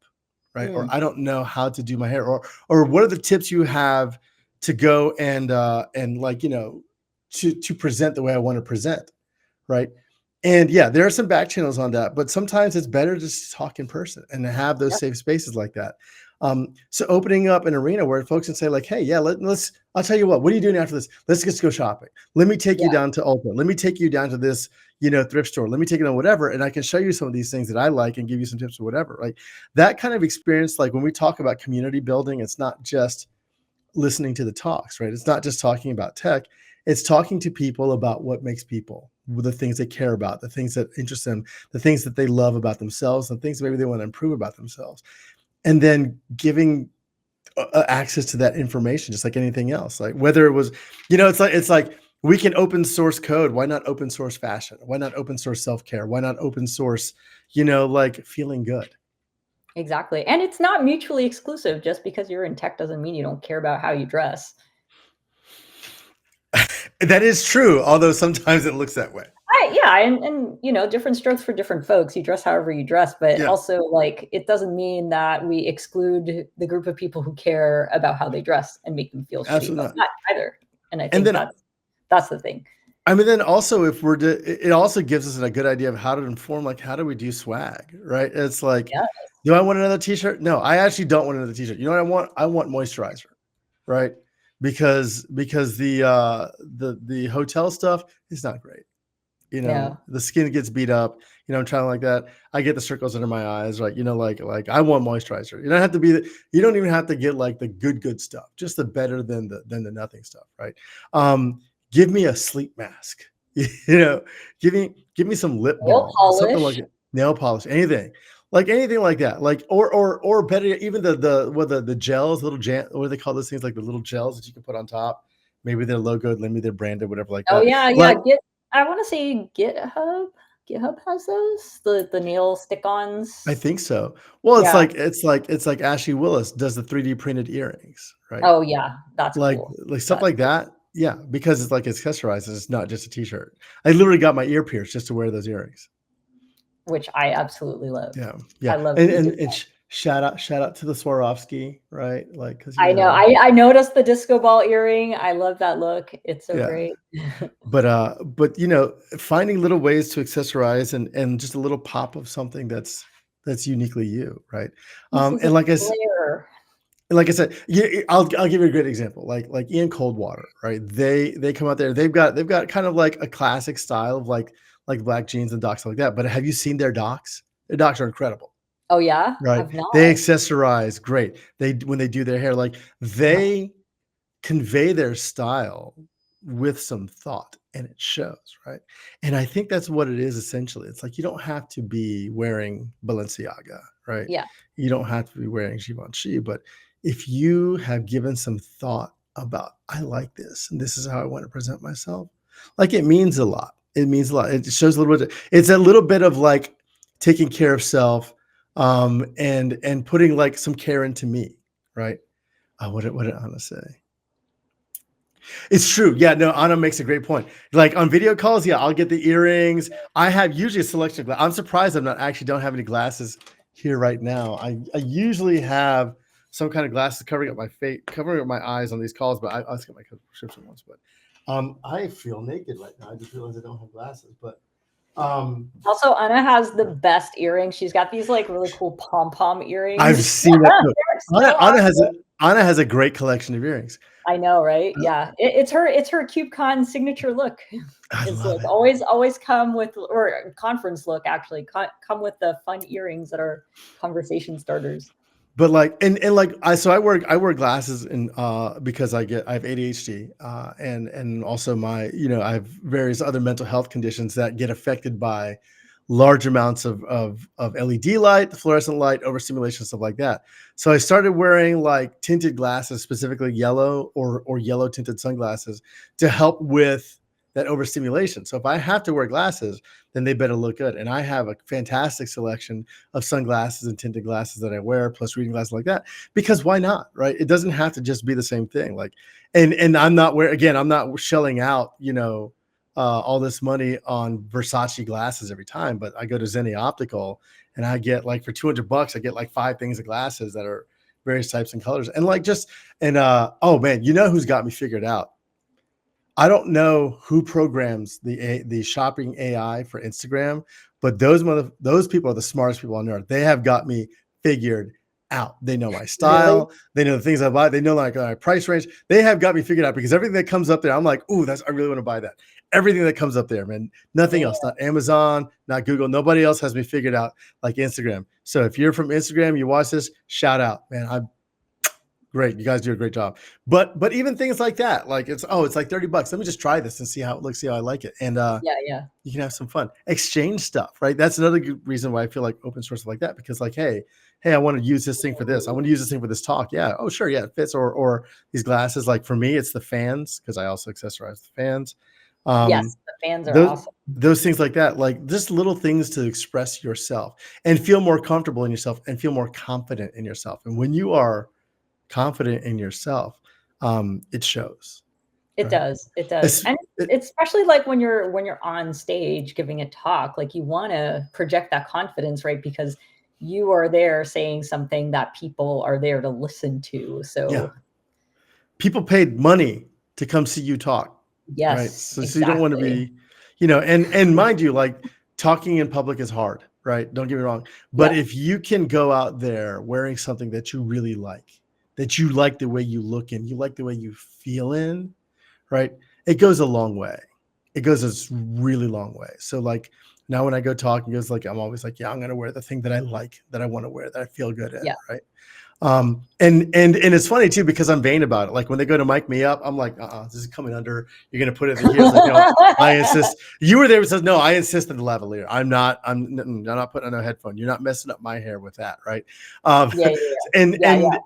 right? Or Mm. I don't know how to do my hair, or what are the tips you have to go and like to present the way I want to present, right? And yeah, there are some back channels on that, but sometimes it's better just to talk in person and to have those Yeah. safe spaces like that. So opening up an arena where folks can say like, hey, yeah, I'll tell you what are you doing after this? Let's just go shopping. Let me take you Yeah. down to Ulta. Let me take you down to this, thrift store. Let me take you on whatever. And I can show you some of these things that I like and give you some tips or whatever. Like that kind of experience. Like when we talk about community building, it's not just listening to the talks, right? It's not just talking about tech. It's talking to people about what makes people, the things they care about, the things that interest them, the things that they love about themselves, the things maybe they want to improve about themselves. And then giving access to that information, just like anything else. Like whether it was, it's like we can open source code. Why not open source fashion? Why not open source self-care? Why not open source, like feeling good? Exactly. And it's not mutually exclusive. Just because you're in tech doesn't mean you don't care about how you dress. That is true, although sometimes it looks that way. Yeah, and different strokes for different folks. You dress however you dress, but Yeah, also like it doesn't mean that we exclude the group of people who care about how they dress and make them feel shitty absolutely about not. that either. And I And think then, that's the thing. I mean, then also if it also gives us a good idea of how to inform, like, how do we do swag, right? It's like, Yeah. do I want another t-shirt? No, I actually don't want another t-shirt. You know what I want? I want moisturizer, right? Because the hotel stuff is not great. No. The skin gets beat up, I'm trying like that. I get the circles under my eyes, right? Like I want moisturizer. You don't have to you don't even have to get like the good stuff, just the better than the nothing stuff, right? Give me a sleep mask, give me some lip Nail balm, something like polish. it, nail polish, anything like that. Like, or better yet, even the gels, little what do they call those things? Like the little gels that you can put on top. Maybe they're logoed, maybe they're branded, whatever like Oh that. yeah, yeah. Like, I want to say GitHub. GitHub has those, the nail I stick-ons. think so. Well, Yeah. it's like Ashley Willis does the 3D printed earrings, right? Oh yeah, that's cool. Like stuff That's like cool. that. Yeah, because it's like accessorized. It's not just a t-shirt. I literally got my ear pierced just to wear those earrings. Which I absolutely love. Yeah, I yeah. love And the and, design. and shout out to the Swarovski, right? Like, because I know. I noticed the disco ball earring. I love that look. It's so yeah. great. But finding little ways to accessorize and just a little pop of something that's uniquely you, right? Pieces And of like flair. I said, yeah, I'll give you a great example. Like Ian Coldwater, right? They come out there. They've got kind of like a classic style of like black jeans and docs like that. But have you seen their docs? Their docs are incredible, Oh, yeah? right? I've not. They accessorize great. They when they do their hair, like Uh-huh. they convey their style with some thought, and it shows, right? And I think that's what it is essentially. It's like you don't have to be wearing Balenciaga, right? Yeah. You don't have to be wearing Givenchy, but if you have given some thought about, I like this and this is how I want to present myself, like it means a lot. It means a lot. It shows a little bit. It's a little bit of like taking care of self, and putting like some care into me, right? What did Anna say? It's true. Yeah, no, Anna makes a great point. Like on video calls, yeah, I'll get the earrings. I have usually a selection of glasses. I'm surprised I'm not actually don't have any glasses here right now. I usually have some kind of glasses covering up my face, covering up my eyes on these calls, but I just got my prescription ones. But I feel naked right now. I just realized I don't have glasses. But Also, Anna has the best earrings. She's got these like really cool pom-pom I've earrings. seen that. No, They're so awesome. Anna has a great collection of earrings. I know, right? Yeah. It's her CubeCon signature look. I It's love like it. always come with, or conference look actually, come with the fun earrings that are conversation starters. But like and like I wear glasses and because I have ADHD, and also I have various other mental health conditions that get affected by large amounts of LED light, the fluorescent light, overstimulation, stuff like that. So I started wearing like tinted glasses, specifically yellow or yellow tinted sunglasses, to help with that overstimulation. So if I have to wear glasses, then they better look good. And I have a fantastic selection of sunglasses and tinted glasses that I wear, plus reading glasses like that, because why not, right? It doesn't have to just be the same thing. Like, and I'm not shelling out, all this money on Versace glasses every time, but I go to Zenni Optical and I get like for $200, I get like 5 things of glasses that are various types and colors. And like oh man, who's got me figured out? I don't know who programs the shopping AI for Instagram, but those people are the smartest people on earth. They have got me figured out. They know my Really? style. They know the things I buy. They know like my price range. They have got me figured out because everything that comes up there, I'm like, ooh, I really want to buy that. Everything that comes up there, man. Nothing Damn. else. Not Amazon, not Google. Nobody else has me figured out like Instagram. So if you're from Instagram, you watch this, shout out, man. Great. You guys do a great job. But even things like that, like it's like $30. Let me just try this and see how it looks, see how I like it. And Yeah, yeah. you can have some fun. Exchange stuff, right? That's another good reason why I feel like open source like that, because like, hey, I want to use this thing for this. I want to use this thing for this talk. Yeah. Oh, sure. Yeah, it fits. Or these glasses. Like for me, it's the fans, because I also accessorize the fans. Yes, Um, the fans are those awesome. those things like that, like just little things to express yourself and feel more comfortable in yourself and feel more confident in yourself. And when you are confident in yourself, it shows, It right? does, it does, It's, and it, especially, like, when you're on stage giving a talk, like, you wanna project that confidence, right? Because you are there saying something that people are there to listen to, yeah, so people paid money to come see you talk, right? yes, So you don't want to exactly. be, and mind you, like talking in public is hard, right? Don't get me wrong. But Yeah, if you can go out there wearing something that you really like, that you like the way you look in, you like the way you feel in, right? It goes a long way. It goes a really long way. So like now when I go talk, it goes like, I'm always like, yeah, I'm going to wear the thing that I like, that I want to wear, that I feel good in, yeah. right? And it's funny too, because I'm vain about it. Like when they go to mic me up, I'm like, this is coming under. You're gonna put it in here. It's like, no, I insist. You were there. It says, no, I insist on the lavalier. I'm not putting on a headphone. You're not messing up my hair with that, right? Um, Yeah, yeah, and yeah, yeah.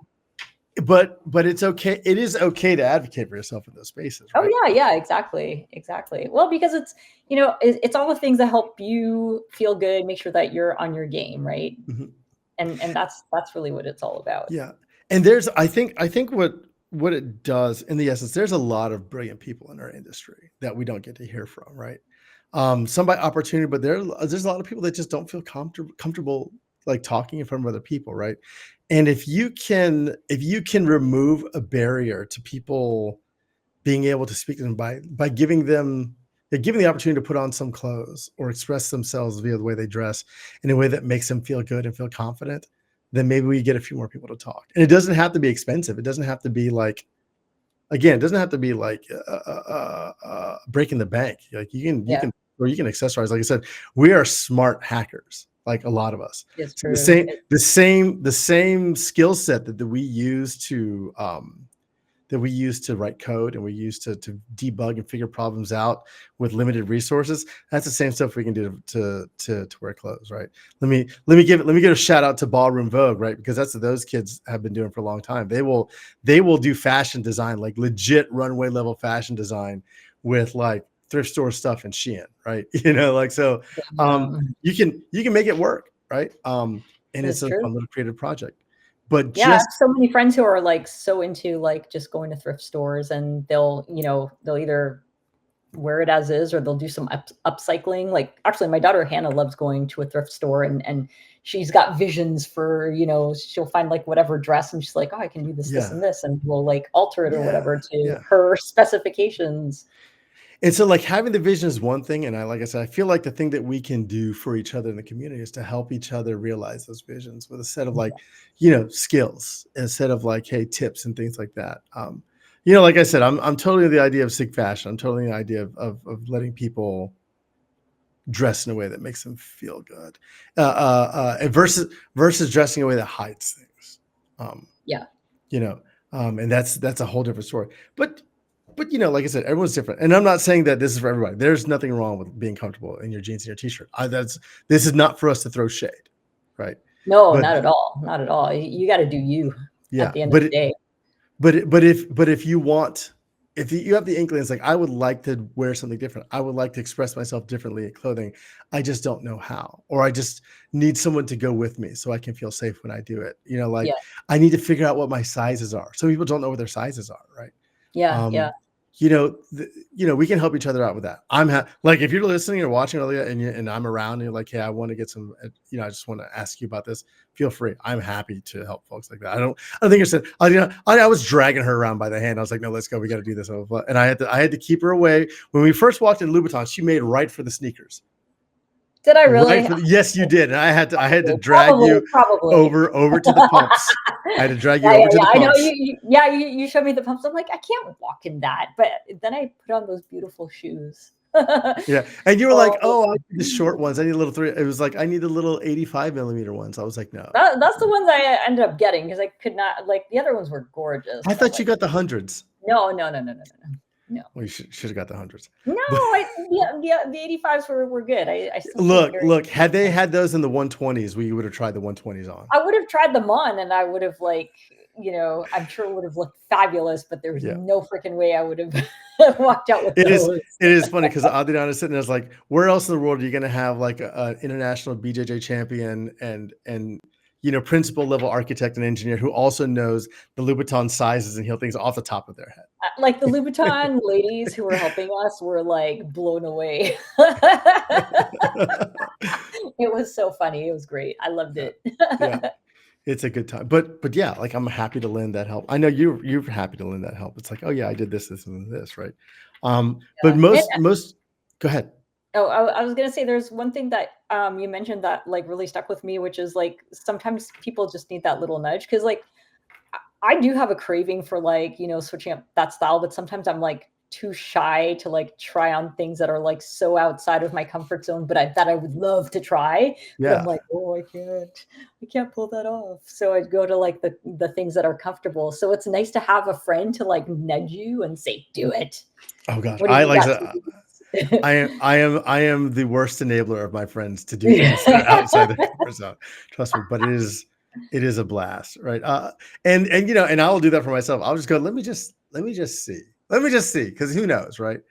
but it's okay. It is okay to advocate for yourself in those spaces, Oh, right? yeah, yeah, exactly, exactly. Well, because it's all the things that help you feel good, make sure that you're on your game, right? Mhm. And that's really what it's all about. Yeah. And there's, I think what it does in the essence, there's a lot of brilliant people in our industry that we don't get to hear from, right? Some by opportunity, but there's a lot of people that just don't feel comfortable like talking in front of other people, right? And if you can remove a barrier to people being able to speak to them by giving them, yeah, giving the opportunity to put on some clothes or express themselves via the way they dress in a way that makes them feel good and feel confident, then maybe we get a few more people to talk. And it doesn't have to be expensive. It doesn't have to be like, again, it doesn't have to be like breaking the bank. Like you Yeah, can, or you can accessorize. Like I said, we are smart hackers. Like a lot of us. it's So the true. same, the same, the same skill set that we use to write code, and we use to debug and figure problems out with limited resources. That's the same stuff we can do to wear clothes, right? Let me give a shout out to Ballroom Vogue, right? Because that's what those kids have been doing for a long time. They will do fashion design, like legit runway level fashion design with like thrift store stuff and Shein, right? Like so you can make it work, right? And it's It's a true. fun little creative project. But Yeah, I have just so many friends who are, like, so into, like, just going to thrift stores, and they'll either wear it as is, or they'll do some upcycling. Like, actually, my daughter Hannah loves going to a thrift store, and she's got visions for, she'll find like whatever dress, and she's like, oh, I can do this, yeah, and this, and we'll like alter it or yeah, whatever to yeah. her specifications. And so like having the vision is one thing. And like I said, I feel like the thing that we can do for each other in the community is to help each other realize those visions with a set of like, skills instead of like, hey, tips and things like that. Like I said, I'm totally the idea of sick fashion. I'm totally the idea of letting people dress in a way that makes them feel good. And versus dressing in a way that hides things. Um, Yeah, you know and that's a whole different story. But like I said, everyone's different, and I'm not saying that this is for everybody. There's nothing wrong with being comfortable in your jeans and your t-shirt. This is not for us to throw shade, right? no, But not at all, not at all. You got to do you at yeah, the end of the day. but if you want, if you have the inklings, like I would like to wear something different, I would like to express myself differently in clothing, I just don't know how, or I just need someone to go with me so I can feel safe when I do it. Like Yeah, I need to figure out what my sizes are. Some people don't know what their sizes are, right? yeah, yeah. um we can help each other out with that. Like if you're listening or watching earlier and I'm around and you're like, hey, I want to get some, I just want to ask you about this, feel free. I'm happy to help folks like that. I don't think I said, I was dragging her around by the hand. I was like, no, let's go, we got to do this. And I had to keep her away. When we first walked in Louboutin, she made right for the sneakers. Did I Right really? for yes, you did. And I had to drag Probably, you probably. over to the pumps. I had to drag you Yeah, yeah, over to yeah. the I know pumps. yeah, you showed me the pumps. I'm like, I can't walk in that. But then I put on those beautiful shoes. Yeah. And you were like, Oh, oh, I need the short ones. I need a little three. It was like, I need the little 85 millimeter ones. I was like, no. that's the ones I ended up getting because I could not like the other ones were gorgeous, I but thought you like got the hundreds. no, no, no, no, no, no, no. No. Well, you should have got the hundreds. No, But the 85s were good. I still feel look, very look, good had they about them. had those in the 120s, we would have tried the 120s on. I would have tried them on and I would have like, I'm sure it would have looked fabulous, but there's Yeah. no freaking way I would have walked out with It is those. it is funny because Adriana is sitting there is like, where else in the world are you gonna have like a international BJJ champion and principal level architect and engineer who also knows the Louboutin sizes and he'll things off the top of their head. Like the Louboutin ladies who were helping us were like blown away. It was so funny. It was great. I loved Yeah. it. Yeah. It's a good time. But yeah, like I'm happy to lend that help. I know you're happy to lend that help. It's like, oh yeah, I did this, this, and this, right? But Yeah. most go ahead. Oh, I was gonna say there's one thing that you mentioned that like really stuck with me, which is like sometimes people just need that little nudge because like I do have a craving for like switching up that style, but sometimes I'm like too shy to like try on things that are like so outside of my comfort zone, but that I would love to try, but I'm Yeah. like, oh, I can't pull that off. So I'd go to like the things that are comfortable. So it's nice to have a friend to like nudge you and say, do it. Oh gosh. What do I you like got that. to do? I am the worst enabler of my friends to do things that are outside their comfort zone. Trust me, but it is a blast, right? And I will do that for myself. I'll just go, let me just see. Let me just see, because who knows, right?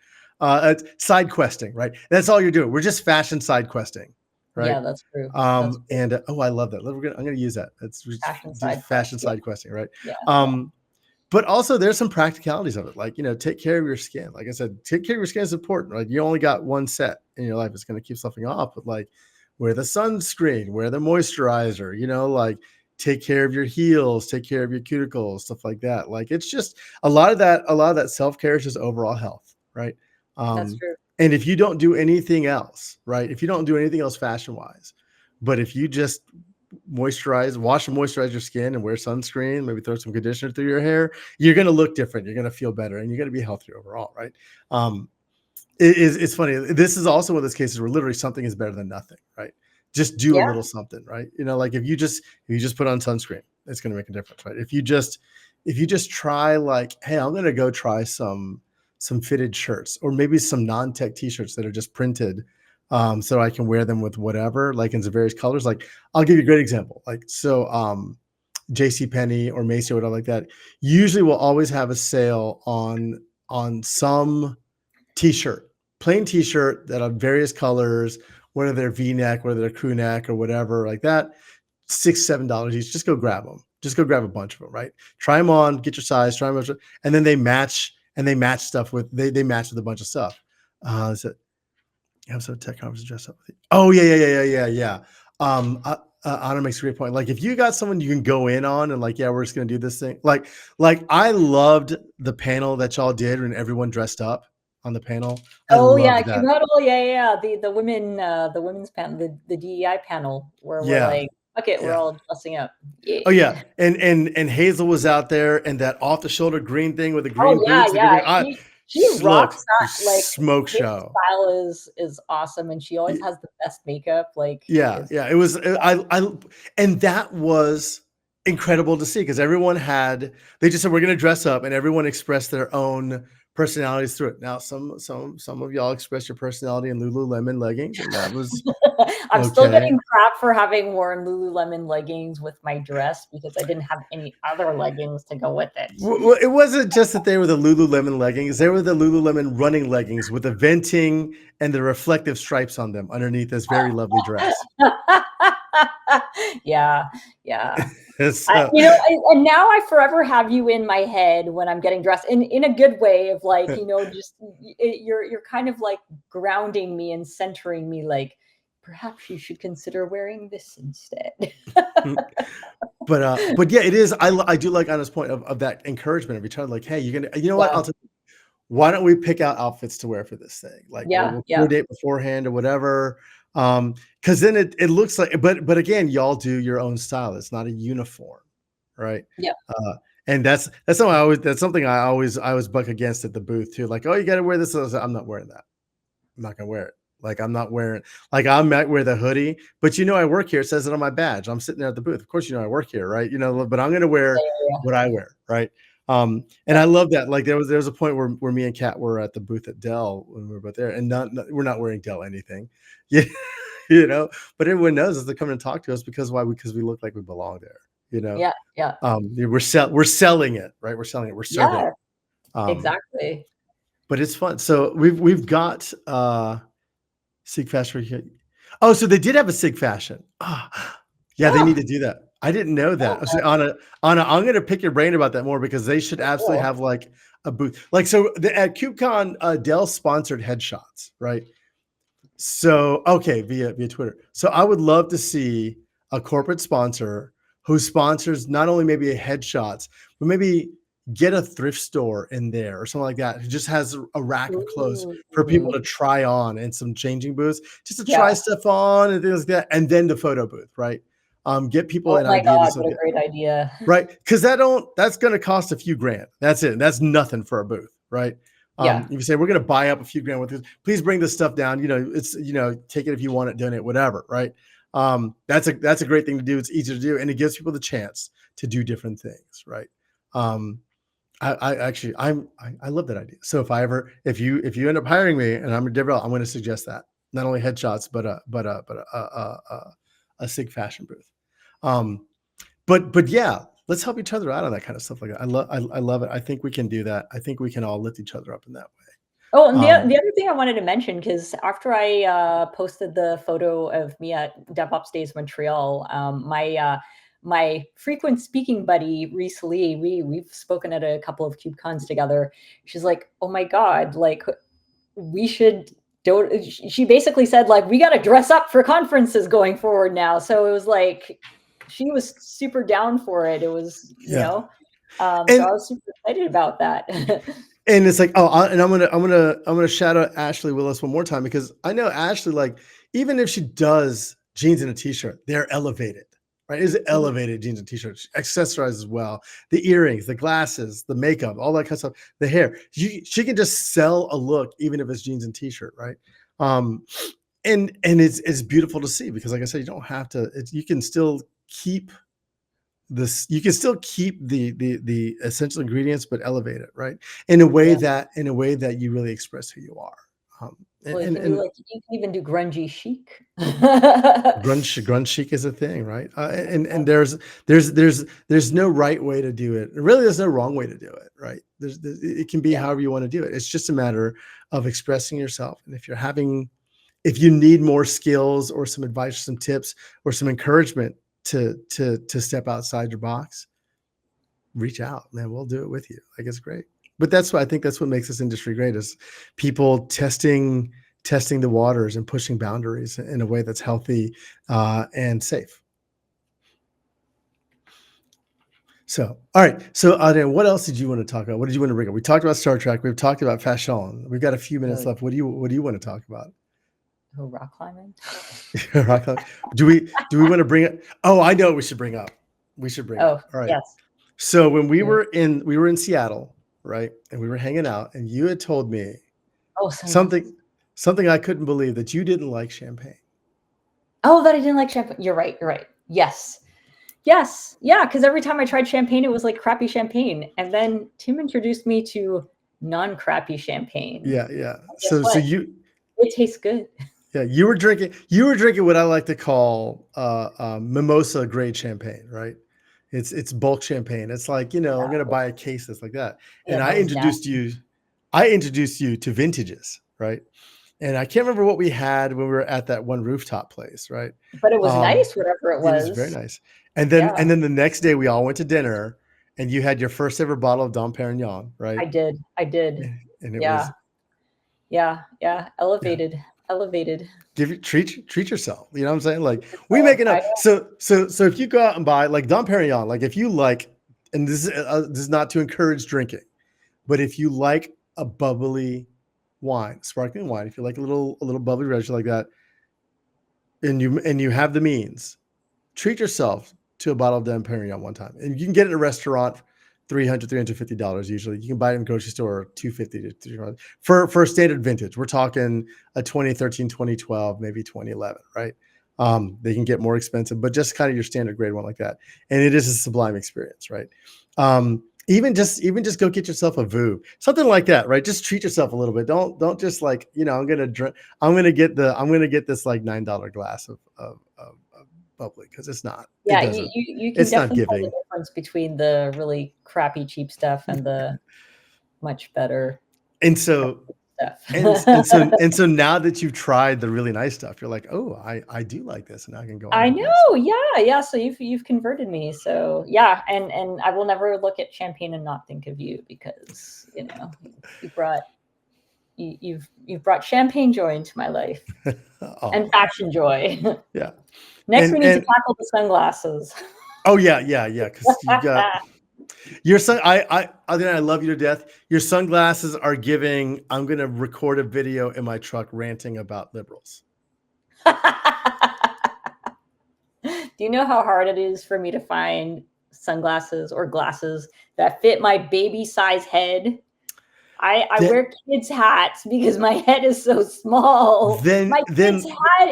It's side questing, right? That's all you're doing. We're just fashion side questing, right? Yeah, that's true. That's true. And I love that. I'm gonna use that. It's Fashion just side fashion quest. Yeah, side questing, right? yeah, yeah. Um, but also there's some practicalities of it. Like, take care of your skin. Like I said, take care of your skin is important. Like you only got one set in your life. It's going to keep something off, but like wear the sunscreen, wear the moisturizer, like take care of your heels, take care of your cuticles, stuff like that. Like it's just a lot of that self-care is just overall health. Right. That's Um, true. and if you don't do anything else, right, if you don't do anything else fashion wise, but if you just wash and moisturize your skin and wear sunscreen, maybe throw some conditioner through your hair, you're going to look different. You're going to feel better and you're going to be healthier overall. Right. Um, it's funny. This is also one of those cases where literally something is better than nothing. Right. Just do a Yeah. little something. Right. Like if you just put on sunscreen, it's going to make a difference. Right. If you just try like, hey, I'm going to go try some fitted shirts or maybe some non-tech t-shirts that are just printed, so I can wear them with whatever, like in some various colors. Like I'll give you a great example. Like, so JC Penney or Macy or whatever like that usually will always have a sale on some t-shirt, plain t-shirt that are various colors, whether they're V-neck, whether they're crew neck or whatever like that, $6-7 each. Just go grab them. Just go grab a bunch of them, right? Try them on, get your size, try them on, and then they match stuff with they match with a bunch of stuff. So you have some tech conference dress up with you. Oh yeah. Anna makes a great point. Like if you got someone you can go in on and like, yeah, we're just gonna do this thing. Like I loved the panel that y'all did when everyone dressed up on the panel. I Oh yeah, loved Q that. Huddle. Yeah, yeah, yeah. The women's panel, the DEI panel, where we're Yeah, like, okay, we're yeah. all dressing up. Oh yeah, Yeah. and Hazel was out there, and that off the shoulder green thing with the Oh green yeah, boots and yeah. green. She Look, rocks that. Like smoke Hazel's show. style is awesome, and she always has the best makeup. Like Yeah, it's yeah. It was and that was incredible to see because they just said we're going to dress up, and everyone expressed their own personalities through it. Now, some of y'all expressed your personality in Lululemon leggings, and that was I'm still okay. getting crap for having worn Lululemon leggings with my dress because I didn't have any other leggings to go with it. Well, it wasn't just that they were the Lululemon leggings; they were the Lululemon running leggings with the venting and the reflective stripes on them underneath this very lovely dress. Yeah, yeah. So, And now I forever have you in my head when I'm getting dressed in a good way of like, just you're kind of like grounding me and centering me like perhaps you should consider wearing this instead. but yeah, it is. I do like Anna's point of that encouragement of each other. Like, hey, you're gonna, you know what? Yeah. Why don't we pick out outfits to wear for this thing? Like, Yeah, we'll yeah. coordinate beforehand or whatever. Because then it looks like, but again, y'all do your own style. It's not a uniform, right? Yeah. And that's something I always buck against at the booth too. Like, oh, you got to wear this. I'm not wearing that. I'm not gonna wear it. Like I'm not wearing, like I might wear the hoodie, but I work here. It says it on my badge. I'm sitting there at the booth. Of course, I work here, right? But I'm gonna wear Yeah, what I wear, right? And yeah, I love that. Like there was a point where me and Kat were at the booth at Dell when we were both there, and we're not wearing Dell anything, yeah, but everyone knows as they're coming to talk to us because why? Because we look like we belong there, yeah, yeah, we're selling it, right? We're selling it. We're serving yeah, it. Um, exactly. but it's fun. So we've got Sig Fashion. Oh, so they did have a Sig Fashion. Yeah, they need Oh, to do that. I didn't know that. yeah, So Anna, I'm going to pick your brain about that more because they should absolutely cool. have like a booth. Like so, at KubeCon, Dell sponsored headshots, right? So okay, via Twitter. So I would love to see a corporate sponsor who sponsors not only maybe a headshots, but maybe get a thrift store in there or something like that. Who just has a rack of clothes for people Ooh, to try on and some changing booths, just to try yeah. stuff on and things like that, and then the photo booth, right? Get people Oh an my idea to God, look what a at, great idea. right? Because that's going to cost a few grand. That's it. That's nothing for a booth, right? Yeah, If you say we're going to buy up a few grand with this, please bring this stuff down. It's take it if you want it, donate, whatever, right? That's a great thing to do. It's easy to do, and it gives people the chance to do different things, right? Um, I actually I love that idea. So if you end up hiring me and I'm a developer, I'm going to suggest that not only headshots but a Sig fashion booth. Um, but yeah, let's help each other out on that kind of stuff like that. I love it. I think we can do that. I think we can all lift each other up in that oh, and way. the other thing I wanted to mention, because after I posted the photo of me at DevOps Days Montreal, my frequent speaking buddy Reese Lee, we've spoken at a couple of KubeCons together. She's like, "Oh my God, like we should." Don't, she basically said like we got to dress up for conferences going forward now. So it was like she was super down for it. It was, Yeah. so I And was super excited about that. and it's like, and I'm gonna shout out Ashley Willis one more time because I know Ashley, like, even if she does jeans and a t-shirt, they're elevated, right? Is elevated jeans and t-shirts, accessorized as well. The earrings, the glasses, the makeup, all that kind of stuff, the hair. She can just sell a look, even if it's jeans and t-shirt, right? Um, and it's beautiful to see because, like I said, you don't have to. You can still keep you can still keep the essential ingredients but elevate it, right, in a way Yeah. that you really express who you are. and Well, you and, can do and like you can even do grungy chic. grunge chic is a thing, right? And there's no right way to do it. Really, there's no wrong way to do it, right? It can be Yeah, however you want to do it. It's just a matter of expressing yourself. And if you need more skills or some advice, or some tips, or some encouragement to step outside your box, reach out, man. We'll do it with you. Like, it's great. But I think that's what makes this industry great is people testing the waters and pushing boundaries in a way that's healthy and safe. So, all right. So, Adrian, what else did you want to talk about? What did you want to bring up? We talked about Star Trek. We've talked about fashion. We've got a few minutes oh, left. What do you want to talk about? oh, rock climbing. Rock climbing. Do we want to bring it? Oh, I know what we should bring up. We should bring up. Oh, All right. yes. So when Mm. we were in Seattle, right, and we were hanging out, and you had told me Oh, so yes. something something I couldn't believe, that you didn't like champagne. Oh, that I didn't like champagne. You're right. You're right. Yes. Yes. Yeah. Because every time I tried champagne, it was like crappy champagne. And then Tim introduced me to non-crappy champagne. Yeah, yeah. And guess So what? It tastes good. you were drinking what I like to call mimosa grade champagne, right? It's bulk champagne. It's like, I'm gonna buy a case that's like that. Yeah, And that was nasty. I introduced you to vintages, right? And I can't remember what we had when we were at that one rooftop place, right? But it was Um, nice, whatever it it was very was. nice. And then Yeah, and then the next day we all went to dinner, and you had your first ever bottle of Dom Perignon, right? I did. I did. And it Yeah. was, Yeah. Yeah. yeah. Elevated. Elevated. Treat yourself. You know what I'm saying? Like, we So make I enough. So if you go out and buy like Dom Perignon, like if you like, and this is not to encourage drinking, but if you like a bubbly wine, sparkling wine, if you like a little bubbly red like that, and you have the means, treat yourself to a bottle of Dom Perignon one time, and you can get it at a restaurant, $350 usually. You can buy it in the grocery store, $250 to $300 for a standard vintage. We're talking a 2013, 2012, maybe 2011, right? They can get more expensive, but just kind of your standard grade one like that. And it is a sublime experience, right? Even just go get yourself a VU, something like that, right? Just treat yourself a little bit. Don't just like, I'm gonna get this like $9 glass of bubbly, because it's not. Yeah, It doesn't. you can It's not definitely tell the giving. difference between the really crappy cheap stuff and the much better And so stuff. and so now that you've tried the really nice stuff, you're like, oh, I do like this, and I can go on I and get some. know, yeah. So you've converted me. So yeah, and I will never look at champagne and not think of you, because you've brought champagne joy into my life and Oh, fashion joy. yeah. Next, we need to And tackle the sunglasses. oh yeah, because you got your son. I love you to death. Your sunglasses are giving. I'm gonna record a video in my truck ranting about liberals. Do you know how hard it is for me to find sunglasses or glasses that fit my baby size head? I wear kids' hats because my head is so small. My kid's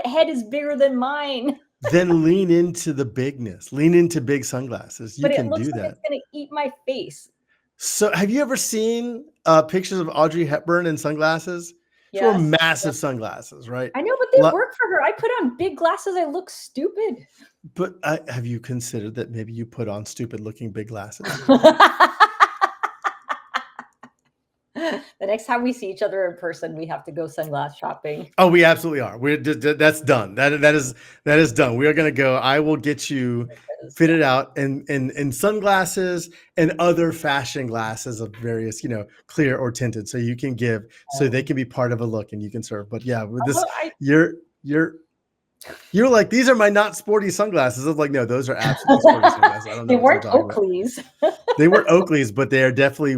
head is bigger than mine. Then lean into the bigness. Lean into big sunglasses. You But it can looks do like that. it's gonna eat my face. So, have you ever seen pictures of Audrey Hepburn in sunglasses? She wore Yes. massive sunglasses, right? I know, but they work for her. I put on big glasses, I look stupid. But have you considered that maybe you put on stupid-looking big glasses? The next time we see each other in person, we have to go sunglass shopping. Oh, we absolutely are. That's done. That is done. We are going to go. I will get you fitted out in sunglasses and other fashion glasses of various, clear or tinted, so you can give, so they can be part of a look and you can serve. But yeah, with this, you're like, these are my not sporty sunglasses. I was like, no, those are absolutely sporty sunglasses. I don't know. They weren't Oakleys. They were Oakleys, but they're definitely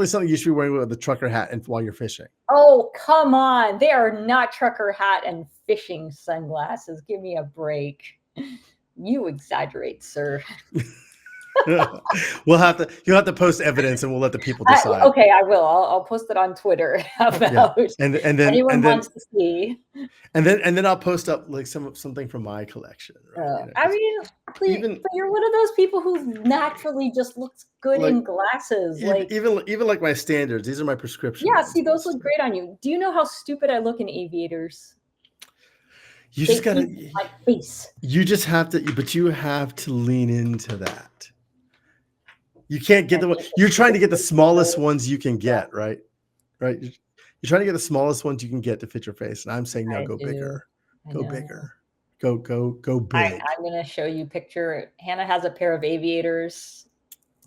something you should be wearing with the trucker hat and while you're fishing. Oh, come on. They are not trucker hat and fishing sunglasses. Give me a break. You exaggerate, sir. You'll have to post evidence and we'll let the people decide. Okay, I will. I'll post it on Twitter about and then anyone wants to see. And then I'll post up like something from my collection. Right? I mean, please, but you're one of those people who naturally just looks good in glasses. Even like my standards. These are my prescription. Yeah, see, those look great on you. Do you know how stupid I look in aviators? You just gotta my face. You just have to, but you have to lean into that. You can't get you're trying to get the smallest ones you can get, right? Right. You're trying to get the smallest ones you can get to fit your face. And I'm saying, no, go bigger. Go bigger. Go big. I'm going to show you a picture. Hannah has a pair of aviators,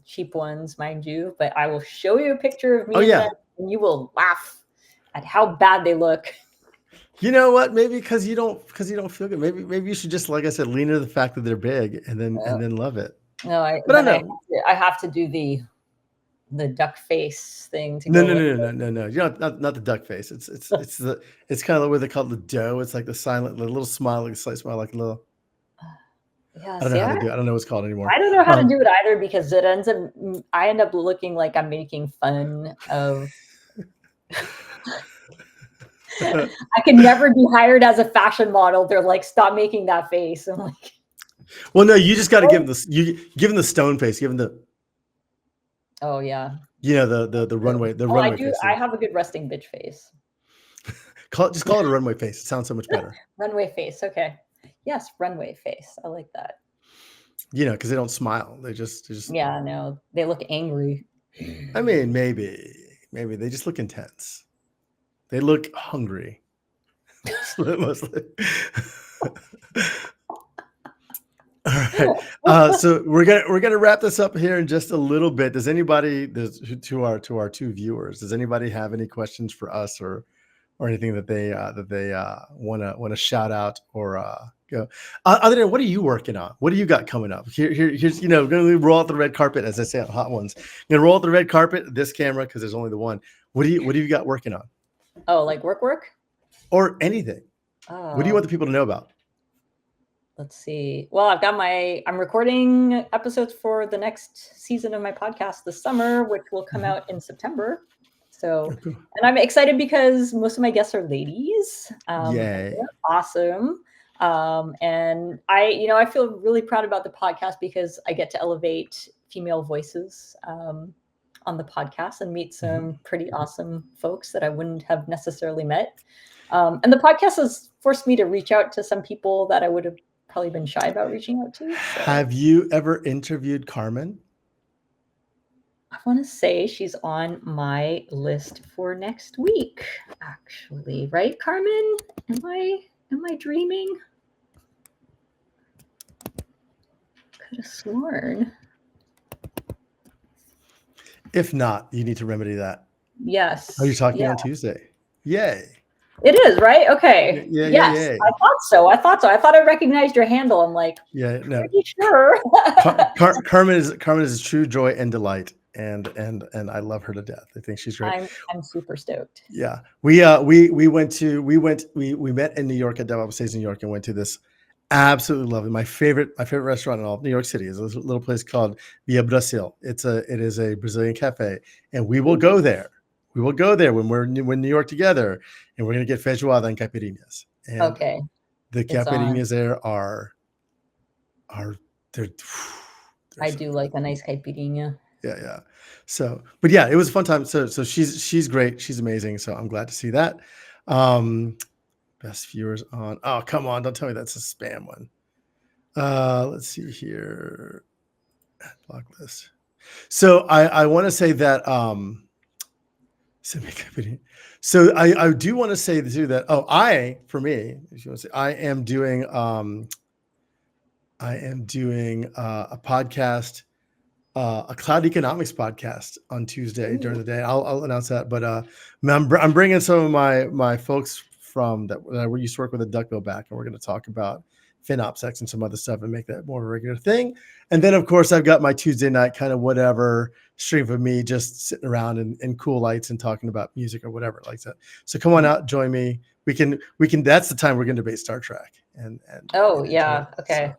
cheap ones, mind you, but I will show you a picture of me and you will laugh at how bad they look. You know what? Maybe because you don't feel good. Maybe you should just, like I said, lean into the fact that they're big and then love it. No, I have to do the duck face thing to no. You know, not the duck face. It's kind of what they call the dough. It's like the little smile, like a slight smile, like a little. Yeah, I don't know how to do it. I don't know what's called anymore. I don't know how to do it either, because I end up looking like I'm making fun of. I can never be hired as a fashion model. They're like, stop making that face. I'm like, well, no, you just got to give them the stone face. Give them the. Oh yeah. The runway. Runway face. I have a good resting bitch face. Just call it a runway face. It sounds so much better. Runway face. Okay. Yes, runway face. I like that. Because they don't smile. They just. Yeah, no, they look angry. I mean, maybe they just look intense. They look hungry. Mostly. All right. So we're gonna wrap this up here in just a little bit. Does anybody, to our two viewers, does anybody have any questions for us or anything that they want to shout out or go? Other than, what are you working on? What do you got coming up? Here's going to roll out the red carpet, as I say on Hot Ones. Going to roll out the red carpet. This camera, because there's only the one. What do you got working on? Oh, like work? Or anything. What do you want the people to know about? let's see. Well, I'm recording episodes for the next season of my podcast this summer, which will come Mhm. out in September. So, Oh, cool. and I'm excited because most of my guests are ladies. And Yay. they're awesome. And I feel really proud about the podcast because I get to elevate female voices on the podcast and meet Mhm. some pretty awesome folks that I wouldn't have necessarily met. And the podcast has forced me to reach out to some people that I would have probably been shy about reaching out to. So Have you ever interviewed Carmen? I want to say she's on my list for next week, actually. Right, Carmen? Am I dreaming? Could have sworn. If not, you need to remedy that. Yes. Are you talking Yeah. on Tuesday? Yay. It is, right? Okay. Yeah, yeah, Yes. yay. I thought so. I thought I recognized your handle. I'm like, Yeah, no. pretty sure. Carmen is a true joy and delight, and I love her to death. I think she's great. I'm super stoked. Yeah, we met in New York at DevOps Days New York and went to this absolutely lovely. My favorite restaurant in all of New York City is a little place called Via Brasil. It is a Brazilian cafe, and we will go there. We will go there when we're in New York together, and we're gonna get feijoada and caipirinhas. And Okay. the It's on. caipirinhas there are they're I so do good. like a nice caipirinha. Yeah. So, but yeah, it was a fun time. So she's great. She's amazing. So I'm glad to see that. Best viewers on. Oh, come on! Don't tell me that's a spam one. Let's see here. Block list. So I want to say that so I do want to say too that for me, if you want to say, I am doing a podcast, a cloud economics podcast on Tuesday during the day. I'll announce that. But I'm bringing some of my folks from that I used to work with at Duckbill back, and we're going to talk about FinOpsX and some other stuff and make that more of a regular thing. And then, of course, I've got my Tuesday night kind of whatever stream of me just sitting around in cool lights and talking about music or whatever like that. So come on out, join me. We can. That's the time we're going to debate Star Trek and Oh, enjoy yeah. it. Okay.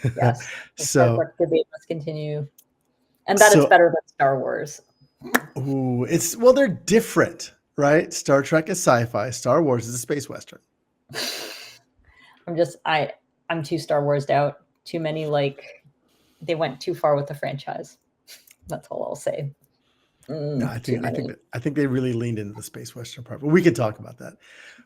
So. Yes. The Star So Trek debate must continue. And that is better than Star Wars. Ooh, they're different, right? Star Trek is sci-fi. Star Wars is a space western. I'm too Star Warsed out. Too many, they went too far with the franchise. That's all I'll say. No, I think they really leaned into the space western part, but we could talk about that.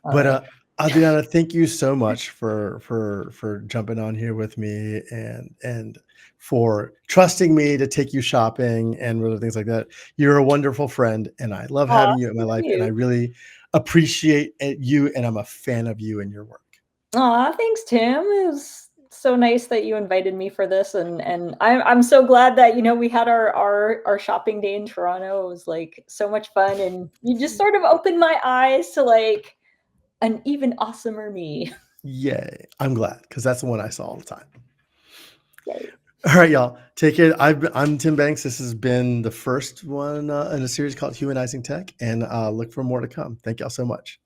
All But right. Adriana, thank you so much for jumping on here with me and for trusting me to take you shopping and other things like that. You're a wonderful friend, and I love Aw, having you in my thank life, and I you. really appreciate you, and I'm a fan of you and your work. Aw, thanks, Tim. It was so nice that you invited me for this, and I'm so glad that we had our shopping day in Toronto. It was like so much fun, and you just sort of opened my eyes to like an even awesomer me. Yay. I'm glad, because that's the one I saw all the time. Yay. All right, y'all. Take care. I'm Tim Banks. This has been the first one in a series called Humanizing Tech, and look for more to come. Thank y'all so much.